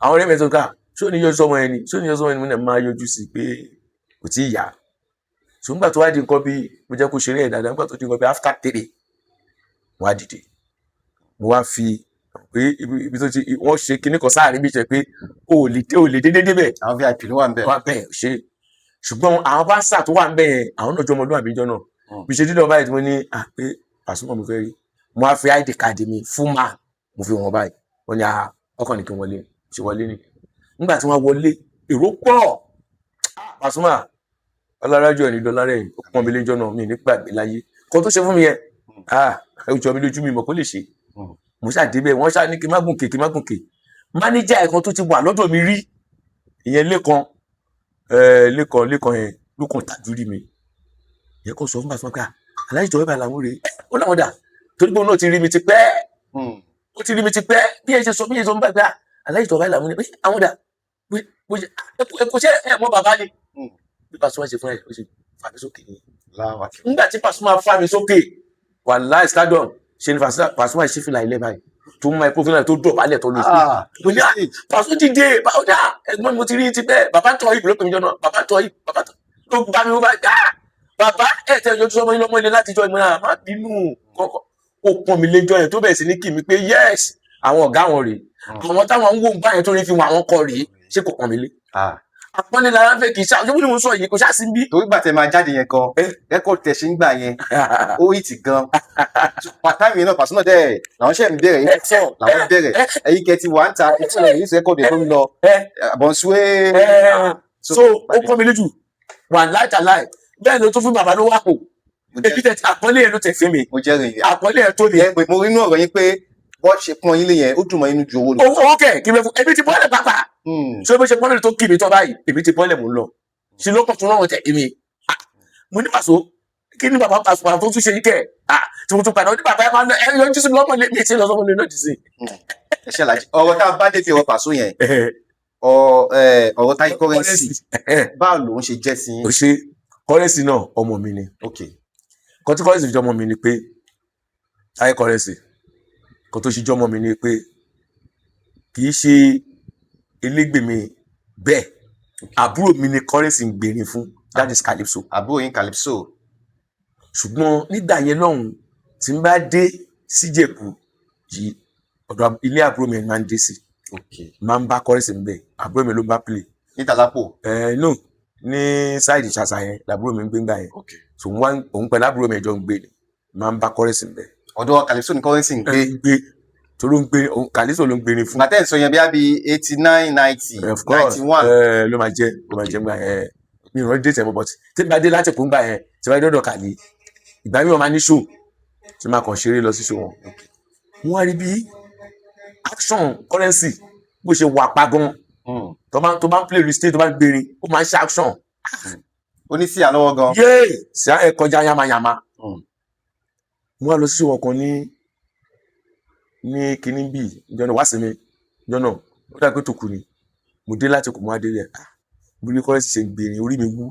àwọn ọ̀rẹ́ mi sọ ká ṣó ní yọjú sọmọ ẹni mo náà máa yọjú sí pé kò tí ì yá so nígbà tó wá di nǹkan bí mo jẹ́ kó ṣeré ẹ̀ dáadáa nígbà tó di nǹkan bí after 3 mo wá dìde mo wá fi pé ibi tó ti wọ́n ṣe kinní kan sáàrin bí ṣe pé o lè dédé débẹ̀ àwọn VIP ló wà ń bẹ̀. wà bẹ́ẹ̀ ṣe ṣùgbọ́n àwọn pásítà tó wà ń bẹ̀ yẹn àwọn náà jọ ọmọlúwàbí jọ náà bí ṣe dídọ̀ báyìí tí mo ní pé Pasuma mo fẹ́ rí mo wá fi ID card mi fún ma mo fi wọn báyìí wọ́n ní ọkàn ní kí n wọlé ṣe wọlé ni nígbà tí wọ́n wọlé èrò pọ̀ Pasuma ọlọ́rájọ ẹni dọ́là rẹ̀ ó pọ́n mi léjọ́ náà mi ní gbàgbé láyé kan tó ṣe fún mi yẹn ẹjọ́ mi lójú mi mọ̀ kó lè ṣe mo ṣàdébẹ̀ wọ́n ṣá ní kí n má gùnkè mánéjà ẹ̀kan tó ti wà lọ́dọ̀ mi rí ìyẹn lẹ́kan yẹn ló kàn tàjú rí mi ìyẹn kò sọ fún Pasuma pé aláìjọ ìbá làwọn rèé ó láwọn dà torí pé òun náà ti rí mi ti pẹ́ bí ẹ ṣe sọ ń bá gbà aláìjọ ìbá làwọn rèé àwọn dà kò ṣe ẹ mọ bàbá ni bí Pasuma ṣe fún ẹ ó ṣe fà mí sókè yẹn nígbà tí Pasuma fà mí sókè wàláì stadium ṣe ni Pasuma ṣe fìlà ilé báyìí tó mú microphone tó dọ̀bálẹ̀ tó lọ sí mo ní Pasuma dìde báwọdà ẹ̀gbọ́n mi mo ti rí ti pẹ́ bàbá tọ́ ìbò lópin jọ náà bàbá tọ́ tó gbá mi ó bá gbá bàbá ẹ̀ tẹ́ ọjọ́ tó sọmọ yín lọ́mọ ilé láti jọ ìmọ̀ náà má bínú kọ́kọ́ ó pọ́n mi léjọ́ yẹn tó bẹ̀rẹ̀ sí ní kì mí pé yes àwọn ọ̀gá wọn rèé àwọn táwọn ń wò ń bá yẹn tó rí fi wọn àwọn kọ rèé ṣé kò pọ́n mi lé àpọ́nlé lára fẹ́ kì í ṣáà ṣé mo sọ yìí kò ṣáà sí bí. torí gbà tẹ máa jáde yẹn gan rẹ́kọ̀dì tẹ̀ ṣe ń gbà yẹn ó hìtì gan pàtàkì náà Pasuma dẹ̀ làwọn ṣẹ̀ ń bẹ̀rẹ̀ yìí sọ̀ làwọn bẹ̀rẹ̀ ẹ̀yìn kẹtì wà ń ta etí rẹ̀ yìí rẹ́kọ̀dì tó ń lọ àbọ̀nsúwé. so ó kọ́ mi lójú wà láìtàláì bẹ́ẹ̀ ló tún fún bàbá ló wà pò èyí tẹ̀ àpọ́nlé yẹn ló tẹ̀ fún mi àpọ́nlé yẹn tó ní. mo rí inú ọ̀rọ̀ yín pé bọ́ọ̀ ṣe pọ́n yín lé yẹn ó dùn mọ́ inú ju owó lọ. owó kẹ̀ kí ló fún ebi ti bọ́ọ̀lẹ̀ pápá ṣé bó ṣe pọ́nlẹ̀ tó kì mí tọ́ báyìí èmi ti bọ́ọ̀lẹ̀ mò ń lọ ṣe ló pọ̀ tún náà tẹ̀ èmi mo ní Paso kí ni bàbá Pasuma tó tún ṣe yí kẹ̀ tí mo tún padà ní bàbá ẹ máa ń yọjú sí lọ́mọ mi ti lọ sọ́mọ lè náà ti sè. ẹ ṣe àlàyé ọ̀rọ̀ tá a bá dé fi ọ̀rọ̀ Paso yẹn ọ̀rọ̀ táyì kọ́rẹ́nsì báwo lòun ṣe jẹ́ sí. o ṣe kọ́rẹ́nsì náà ọmọ mi ni kọ́tí kọ́rẹ́nsì fi jẹ́ ọmọ mi ni pé táyì kọ́rẹ́nsì kó tó ṣe jẹ́ ọmọ mi ni pé kì í ṣe elégbè mi bẹ́ẹ̀ àbúrò mi ni kọ́rẹ́nsì ń gbèrè fún that is Calypso. àbúrò yín Calypso. ṣùgbọ́n nígbà yẹn lọ́hùn tí n bá dé síjẹ̀bù yìí ọ̀dọ̀ ilé àbúrò mi máa ń dé sí máa ń bá kọ́rẹ́nsì ń bẹ̀ àbúrò mi ló bá play. ní Tàlápò. no ní sáìdì ṣàṣà yẹn làbúrò mi ń gbé ńgbà yẹn so òun pẹ̀lú àbúrò mi ẹ̀jọ̀ ń gbé ni máa ń bá kọ́rẹ́nsì ń bẹ̀. ọ̀dọ̀ Calypso ní kọ́rẹ́nsì ń gbé. tó ló ń gbé Calypso ló ń gbé ni fún. bàtẹ́ ìsọ yẹn bí i 89 90 91. ló máa jẹ́ gbà mi ò rán dé tẹ̀mọ́ bọ́tì tí n bá dé láti kún gbà yẹn tí wọ́n dọ́dọ̀ Kàlí ìgbà mi ò máa ní show tí máa kàn ṣeré lọ sí show wọn. wọ́n á rí bí action currency bó ṣe wà pa gan tó bá ń play real estate tó bá ń gbèrè ó máa ń ṣe action. ó ní sí àlọ́wọ́ gan. yéè sí ẹ kọjá yamayama. wọ́n á lọ sí show wọn kan ní kinní bíi ìjọ́nà wá sí mi ìjọ́nà ó dàgbé tó kù ni mo dé láti kò mọ́ adé rẹ̀ mo ní kọ́rẹ́nsì ṣe ń gbèrè orí mi wú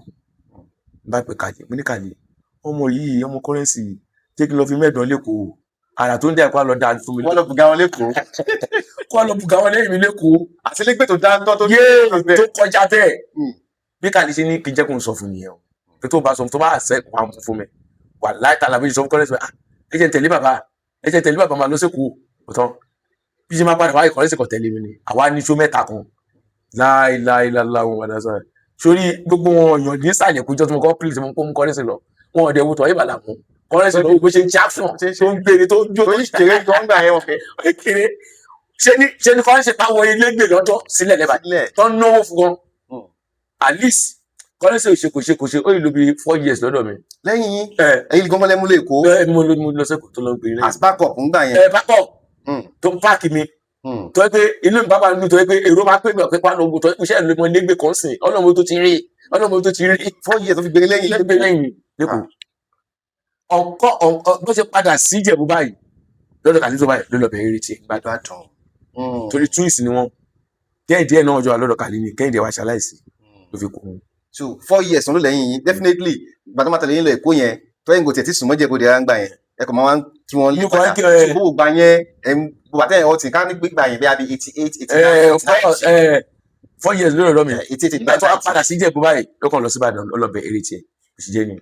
bá pè Kàlí mo ní Kàlí ọmọ yìí ọmọ kọ́rẹ́nsì jẹ́ kí n lọ fi mẹ́ẹ̀dán lẹ́kọ̀ọ́ àrà tó ń dẹ̀ kó a lọ da fún mi. wọ́n lọ bùgá wọn lẹ́kọ̀ọ́. kó a lọ bùgá wọn lẹ́yìn mi lẹ́kọ̀ọ́. àtìlẹ́gbẹ́ tó dáńtọ́ tó kọjá bẹ́ẹ̀ bí Kàlí ṣe ní kí n jẹ́ kó n sọ fún nìyẹn o pé tó bá sọ tó bá àṣẹ kó àwọn fún mi wà láì tààlà bí sọ fún kọ́rẹ́nsì ẹ jẹ́ n tẹ̀lé bàbá máa lọ sí kú òtán bí ṣe máa padà wáyé kọ́rẹ́nsì kan tẹ̀lé mi ni àwa ní show mẹ́ta kan láìláìláìlá wọn wà lásán sórí gbogbo wọn yàn ní sàlẹ̀ kójọ tí mo kọ́ pílì tí mo kó mú kọ́rẹ́nsì lọ wọn ọ̀dẹ̀ wùtọ̀ ìbàlà mú kọ́rẹ́nsì lọ bó ṣe ń jackson tó ń gbére tó ń jó tó ń kéré tó ń gbà yẹn wọn fẹ́. kéré ṣe ni kọ́rẹ́nsì pàwọ̀ ilé gbè lọ́jọ́ sílẹ̀ lẹ́bàá tó ń náwó fún wọn at least kọ́rẹ́nsì òṣèkòṣe ó yìí ló bí 4 years lọ́dọ̀ mi. lẹ́yìn ẹ̀yin gan mọ́lẹ́ mú lè kó. mo lọ sẹ́kọ̀ọ́ tó lọ gbé lẹ́yìn. as backup ń gbà yẹn. backup tó ń páàkì mi tó yẹ pé inú mi bábà nínú tó yẹ pé èrò máa pè mí ọ̀pẹ́ pàánù ogun tó yẹ pé iṣẹ́ ìlú ọmọ ilégbè kan sìn ọlọ́mọ tó ti rí 4 years tó fi gbèrè lẹ́yìn lẹ́kọ̀ọ́ ọ̀nkọ́ bó ṣe padà sí Ìjẹ̀bú báyìí lọ́dọ̀ Kàlí báyìí ló lọ bẹ̀rẹ̀ rí tiẹ̀ gbàdúrà torí twins ni wọ́n Kẹ́hìndé náà ọjọ́ àlọ́dọ̀ Kàlí ni Kẹ́hìndé wa ṣaláìsí ló fi kú wọn. so 4 years ló lẹ́yìn yín definitely gbàdúrà tẹ̀lé yín lọ Èkó yẹn tọ́yìn gò tẹ̀tí sùn mọ́jẹ́ kó dé ara ń gbà yẹn ẹ kò máa tí wọ́n lé Inú padà kan kí gbogbo gbà yẹn gbogbo àtẹ̀yìn ọtí ká ní gbígbà yẹn bí i 88 of course 4 years lórí ọ̀dọ́ mi 88 nígbà tó wá padà sí Ìjẹ̀bú báyìí lọ́kàn lọ sí Ìbàdàn ọlọ́bẹ̀ eré tiẹ̀ kò sì jẹ́ ni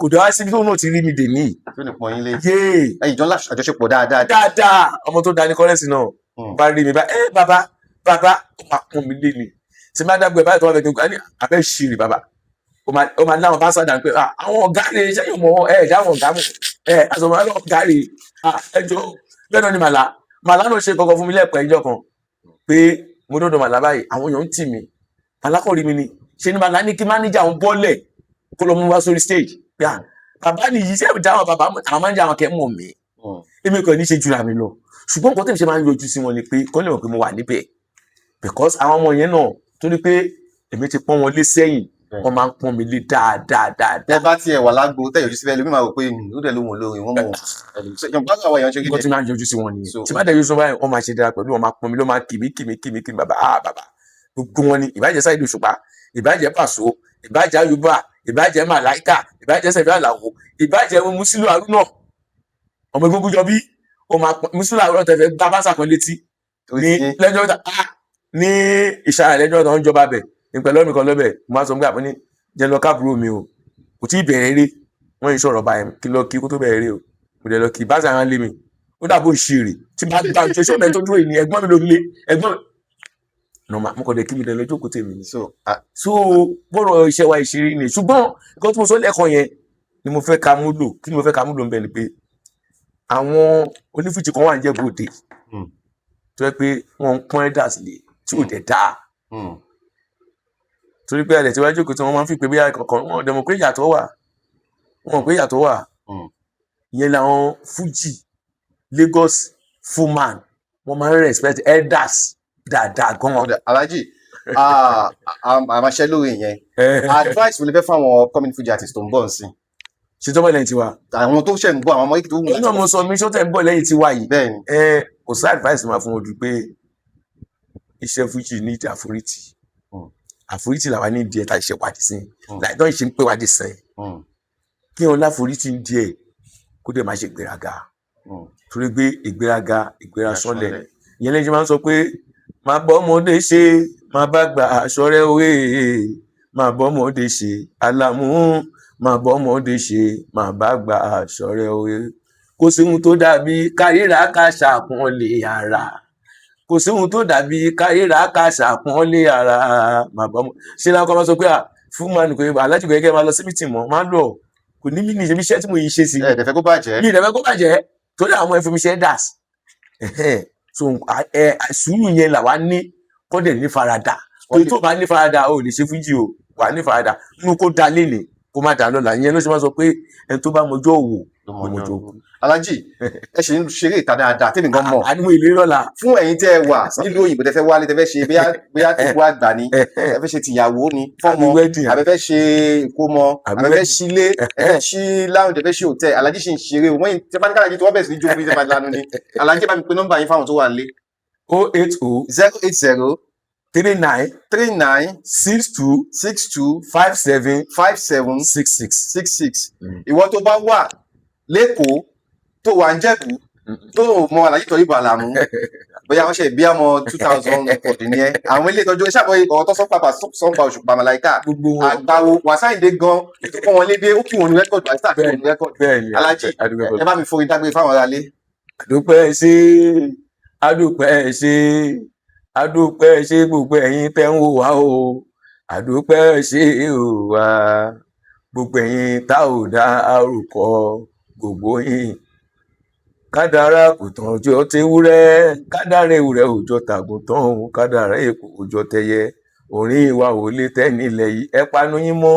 kò dé wá síbi tó náà ti rí mi dè ní tó ní pọ̀ yín lé yéè ẹ̀yìn jọ ńlá àjọṣepọ̀ dáadáa dáadáa ọmọ tó dání kọ́rẹ́nsì náà bá rí mi bá bàbá ó máa pọ́n mi lé ni tí má dàgbẹ́ báyìí tó wà bẹ́ẹ̀ ní abẹ́ ṣìrì bàbá ó máa láwọn bá sàdá pé àwọn ọ̀gá rè sẹ́yìn mọ́ ẹ̀ẹ́dá àwọn ọ̀gá mọ̀ àtọ̀mọ́ àwọn ọ̀gá rè ẹjọ́ bẹ́ẹ̀ náà ni màlá náà ṣe kọ́kọ́ fún mi lẹ́ẹ̀pẹ́ ìjọ kan pé mo dọ́dọ̀ màlá báyìí àwọn èèyàn ń tì mí màlá kọ́ rí mi ni ṣe ni màlá ní kí máníjà àwọn bọ́ọ̀lẹ̀ kó lọ mú wá sórí stage pé bàbá nìyí ṣé ìjà àwọn bàbá àwọn máníjà àwọn kẹ́ mọ̀ mí èmi kò ní ṣe jura mi lọ ṣùgbọ́n nǹkan tẹ̀mí ṣe máa ń yọjú sí wọn ni pé kọ́ lè mọ̀ pé mo wà níbẹ̀ because àwọn ọmọ yẹn náà torí pé èmi ti pọ́n wọn lé sẹ́yìn wọ́n máa ń pọ́n mi lé dáadáa. tẹ bá tiẹ̀ wà lágbo tẹ̀ yọjú síbẹ̀ lómi máa rò pé ó dẹ̀ lóhùn olórin wọ́n mọ̀ nǹkan àwọn èèyàn ṣe kí nǹkan tí máa ń yọjú sí wọn nìyẹn tí má dẹ̀ yọjú sí wọn báyìí wọ́n máa ṣe dára pẹ̀lú wọn máa pọ́n mi ló máa kì mí bàbá gbogbo wọn ni ìbàjẹ́ Saheed Òṣùpá ìbàjẹ́ Paso ìbàjẹ́ Ayuba ìbàjẹ́ Màláíkà ìbàjẹ́ Sẹ̀fí Àlàó ìbàjẹ́ Músílù Haruna ọmọ Egúngún Jọbí Músílù Haruna tẹ̀fẹ̀ gbá bá sàkán létí ní lẹ́jọ́ ní ìṣàrà lẹ́jọ́ tó ń jọba bẹ̀ nípẹ̀ lọ́mì kan lọ́bẹ̀ mo máa sọ pé àpọ́ní jẹ́ lọ káàbùrò mi o kò tí ì bẹ̀rẹ̀ eré wọ́n yìí sọ̀rọ̀ báyìí kí lọ kí kó tó bẹ̀rẹ̀ eré o mo dẹ̀ lọ kí bá sàn án lé mi ó dàbò ìṣirè tí bá gbà ṣe ṣé mẹ́tò dúró ní ẹ̀gbọ́n mi ló lé ẹ̀gbọ́n mi mo kọ̀ dé kí mi dẹ̀ lọ jókòó tèmi ni so bọ́rọ̀ iṣẹ́ wa ìṣeré ni ṣùgbọ́n nǹkan tí mo sọ lẹ́ẹ̀kan yẹn ni mo fẹ́ ka múlò kí ni mo fẹ́ ka múlò ń bẹ̀ ni pé àwọn onífújì kan wà ń jẹ́ bòde tó yẹ pé wọ́n ń pọ́n ẹ̀dà sílẹ̀ tí ò dẹ̀ dáa torí pé ẹ̀dẹ̀ tí wájú kò tí wọ́n máa ń fi pé bí akọ̀kọ̀ wọn dẹ̀ mọ̀ pé ìyàtọ̀ wà ìyẹn làwọn Fuji Lagos Fullman wọ́n máa ń respect elders dáadáa gan. Alhaji àmàṣẹ lórí yẹn advice wo lè fẹ́ fáwọn coming Fuji artist tó ń bọ̀ nsìn. ṣe tó bọ̀ lẹ́yìn tiwa. àwọn tó ṣẹ̀ ń bọ̀ àwọn ọmọ yìí tó ń bọ̀. inú ọmọ sọ mi ṣó tẹ̀ ń bọ̀ lẹ́yìn tiwa yìí. bẹ́ẹ̀ni kò sí advice máa fún ojú pé iṣẹ́ Fuji ní ìdí àforítì làwa ní ìdí ẹ̀ta ìṣèwádìí sí láìdán ìṣe ń pè wádìí sẹ́yìn kí wọn láforítì ń díẹ̀ kó dẹ̀ máa ṣe ìgbéraga torí pé ìgbéraga sọ́lẹ̀ ìyẹn lẹ́yìn máa ń sọ pé máa bọ́ ọmọdé ṣe máa bá gba aṣọ rẹ̀ òwe máa bọ́ ọmọdé ṣe alámú máa bọ́ ọmọdé ṣe máa bá gba aṣọ rẹ̀ òwe kò sí ohun tó dàbí káríra ká ṣàpọ́nlé ara kò sí ohun tó dàbí káríra ká ṣàpọ́nlé ara máa bọ́ ọmọ ṣe lákọ́ máa sọ pé fún manu kò alájú kò yẹ kẹ́ máa lọ sí mítì mọ́ máa lọ kò ní mí ní ìṣe iṣẹ́ tí mo yìí ṣe sí ẹ̀ẹ́dẹ̀fẹ́ kó bàjẹ́ mi ìdẹ̀fẹ́ kó bàjẹ́ torí àwọn ẹ̀fọ́miṣẹ́ dàs so sùúrù yẹn làwa ní kọ́dẹ̀ ní farada torí tó bá ní farada ò lè ṣe Fújì o wà ní farada nínú kó da léni kó má dà lọ́la ìyẹn ló ṣe máa sọ pé ẹni tó bá mọjọ́ òwò lọ́mọjọ́ òwò. Alhaji ẹ ṣe ń ṣeré ìta dáadáa tèmi gan mọ̀ àdìmọ ìlérí lọ́la fún ẹ̀yin tẹ́ ẹ wà nílùú òyìnbó tẹ́ fẹ́ wálé tẹ́ fẹ́ ṣe bóyá tó wá gbà ní ẹ fẹ́ ṣe tìyàwó ni fọ́mọ àbẹ́fẹ́ ṣe ìkómọ àbẹ́fẹ́ sílé ẹ fẹ́ ṣí láwùjọ ẹ fẹ́ ṣe òtẹ́ Alhaji ṣì ń ṣeré o wọ́n tẹ́ bá ní káàkiri tó wọ́n bẹ̀rẹ̀ sí ní jókòó tẹ́ bá lanu ni Alhaji bá mi pe nọ́mbà yín fáwọn tó wà nílé. 080 39 62 57 66 ìwọ tó bá wà lẹ́kọ̀ọ́ tó wà ń Jẹ̀bú tó mọ Alhaji Toheeb Alamu bóyá wọ́n ṣe bí ọmọ 2000 ọ̀dì ni ẹ àwọn ilé ìtọ́jú iṣẹ́ àbọ̀ ọ̀rọ̀ tó sọ́npa Òṣùpá Màláíkà àgbàwo Wàsáìndé gan ètò kọ́ wọn lédè ó kí wọn ní rẹ́kọ̀dù àti àti wọn ní rẹ́kọ̀dù Alhaji ẹ bá mi forí dágbére fáwọn ará lé. Adúpẹ́ ṣe gbogbo ẹ̀yin tẹ́ ń wò wá o àdúpẹ́ ṣe o wá gbogbo ẹ̀yin tá ò dá àròkọ gbogbo yín kádàrá kò tán ọjọ́ tewúrẹ́ kádàrá ewúrẹ́ òjò tàgùntàn kádàrá èkó òjò tẹyẹ orin ìwà ò lè tẹ́ nílẹ̀ yìí ẹ panu yín mọ́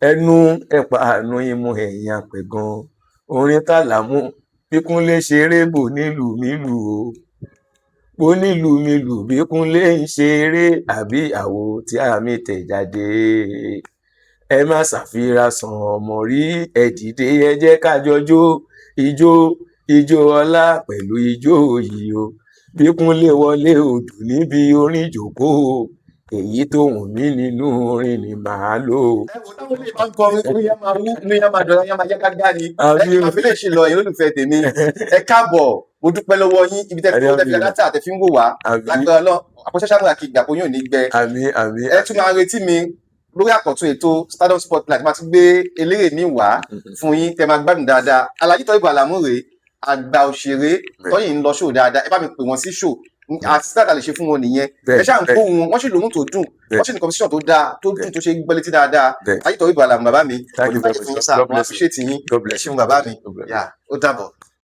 ẹnu ẹ panu yín mọ́ ẹ̀yin àpẹ̀gàn orin tàlàmú bíkúnlé ṣeré bò nílùú o bó nílùú bíkúnlé ń ṣeré àbí àwo tí a mi tẹ̀ jáde ẹ má ṣàfihàn sàn ọmọ rí ẹ dìde ẹ jẹ́ ká jọjó ijó ọlá pẹ̀lú ijó yìí o bíkúnlé wọlé odù níbi orin ìjókòó èyí tó wù mí nínú orin ni màá lò. ẹ wò táwọn ilé máa ń kọrin orí yẹn máa wú inú yẹn máa dọ̀rọ̀ yẹn máa yá gágá ni àbí lẹ́yìn máa fi lè ṣe lọ ẹ̀yin olólùfẹ́ tèmi ẹ káàbọ̀ mo dúpẹ́ lọ́wọ́ yín ibi tẹ́ fi owó tẹ́ fi dátà tẹ́ fi ń wò wá àbí lágbára lọ àpòṣẹ́ṣẹ́ àmúra kí ìgbà oyún ò ní gbẹ àmì ẹ tún máa retí mi lórí àkọ́tún ètò Stardom Spotlight máa tún gbé eléré mi wá fún yín tẹ́ máa gbádùn dáadáa Alhaji Toyib Alamu rèé àgbà òṣèré tọ́yìn ń lọ ṣòó dáadáa ẹ bá mi pè wọ́n sí ṣòó àtìsílẹ̀ lè ṣe fún wọn nìyẹn ẹ ṣáà ń kó wọn wọ́n sì lóhùn tó dùn wọ́n sì ní competition tó dáa tó dùn tó ṣe gbọ́ létí dáadáa Alhaji Toyib Alamu bàbá mi Thank you very olùfẹ́ much. fún sáà God wọn bless you. appreciate yín God ẹ bless you. ṣeun bàbá mi God bless you. yà ó dàbọ̀.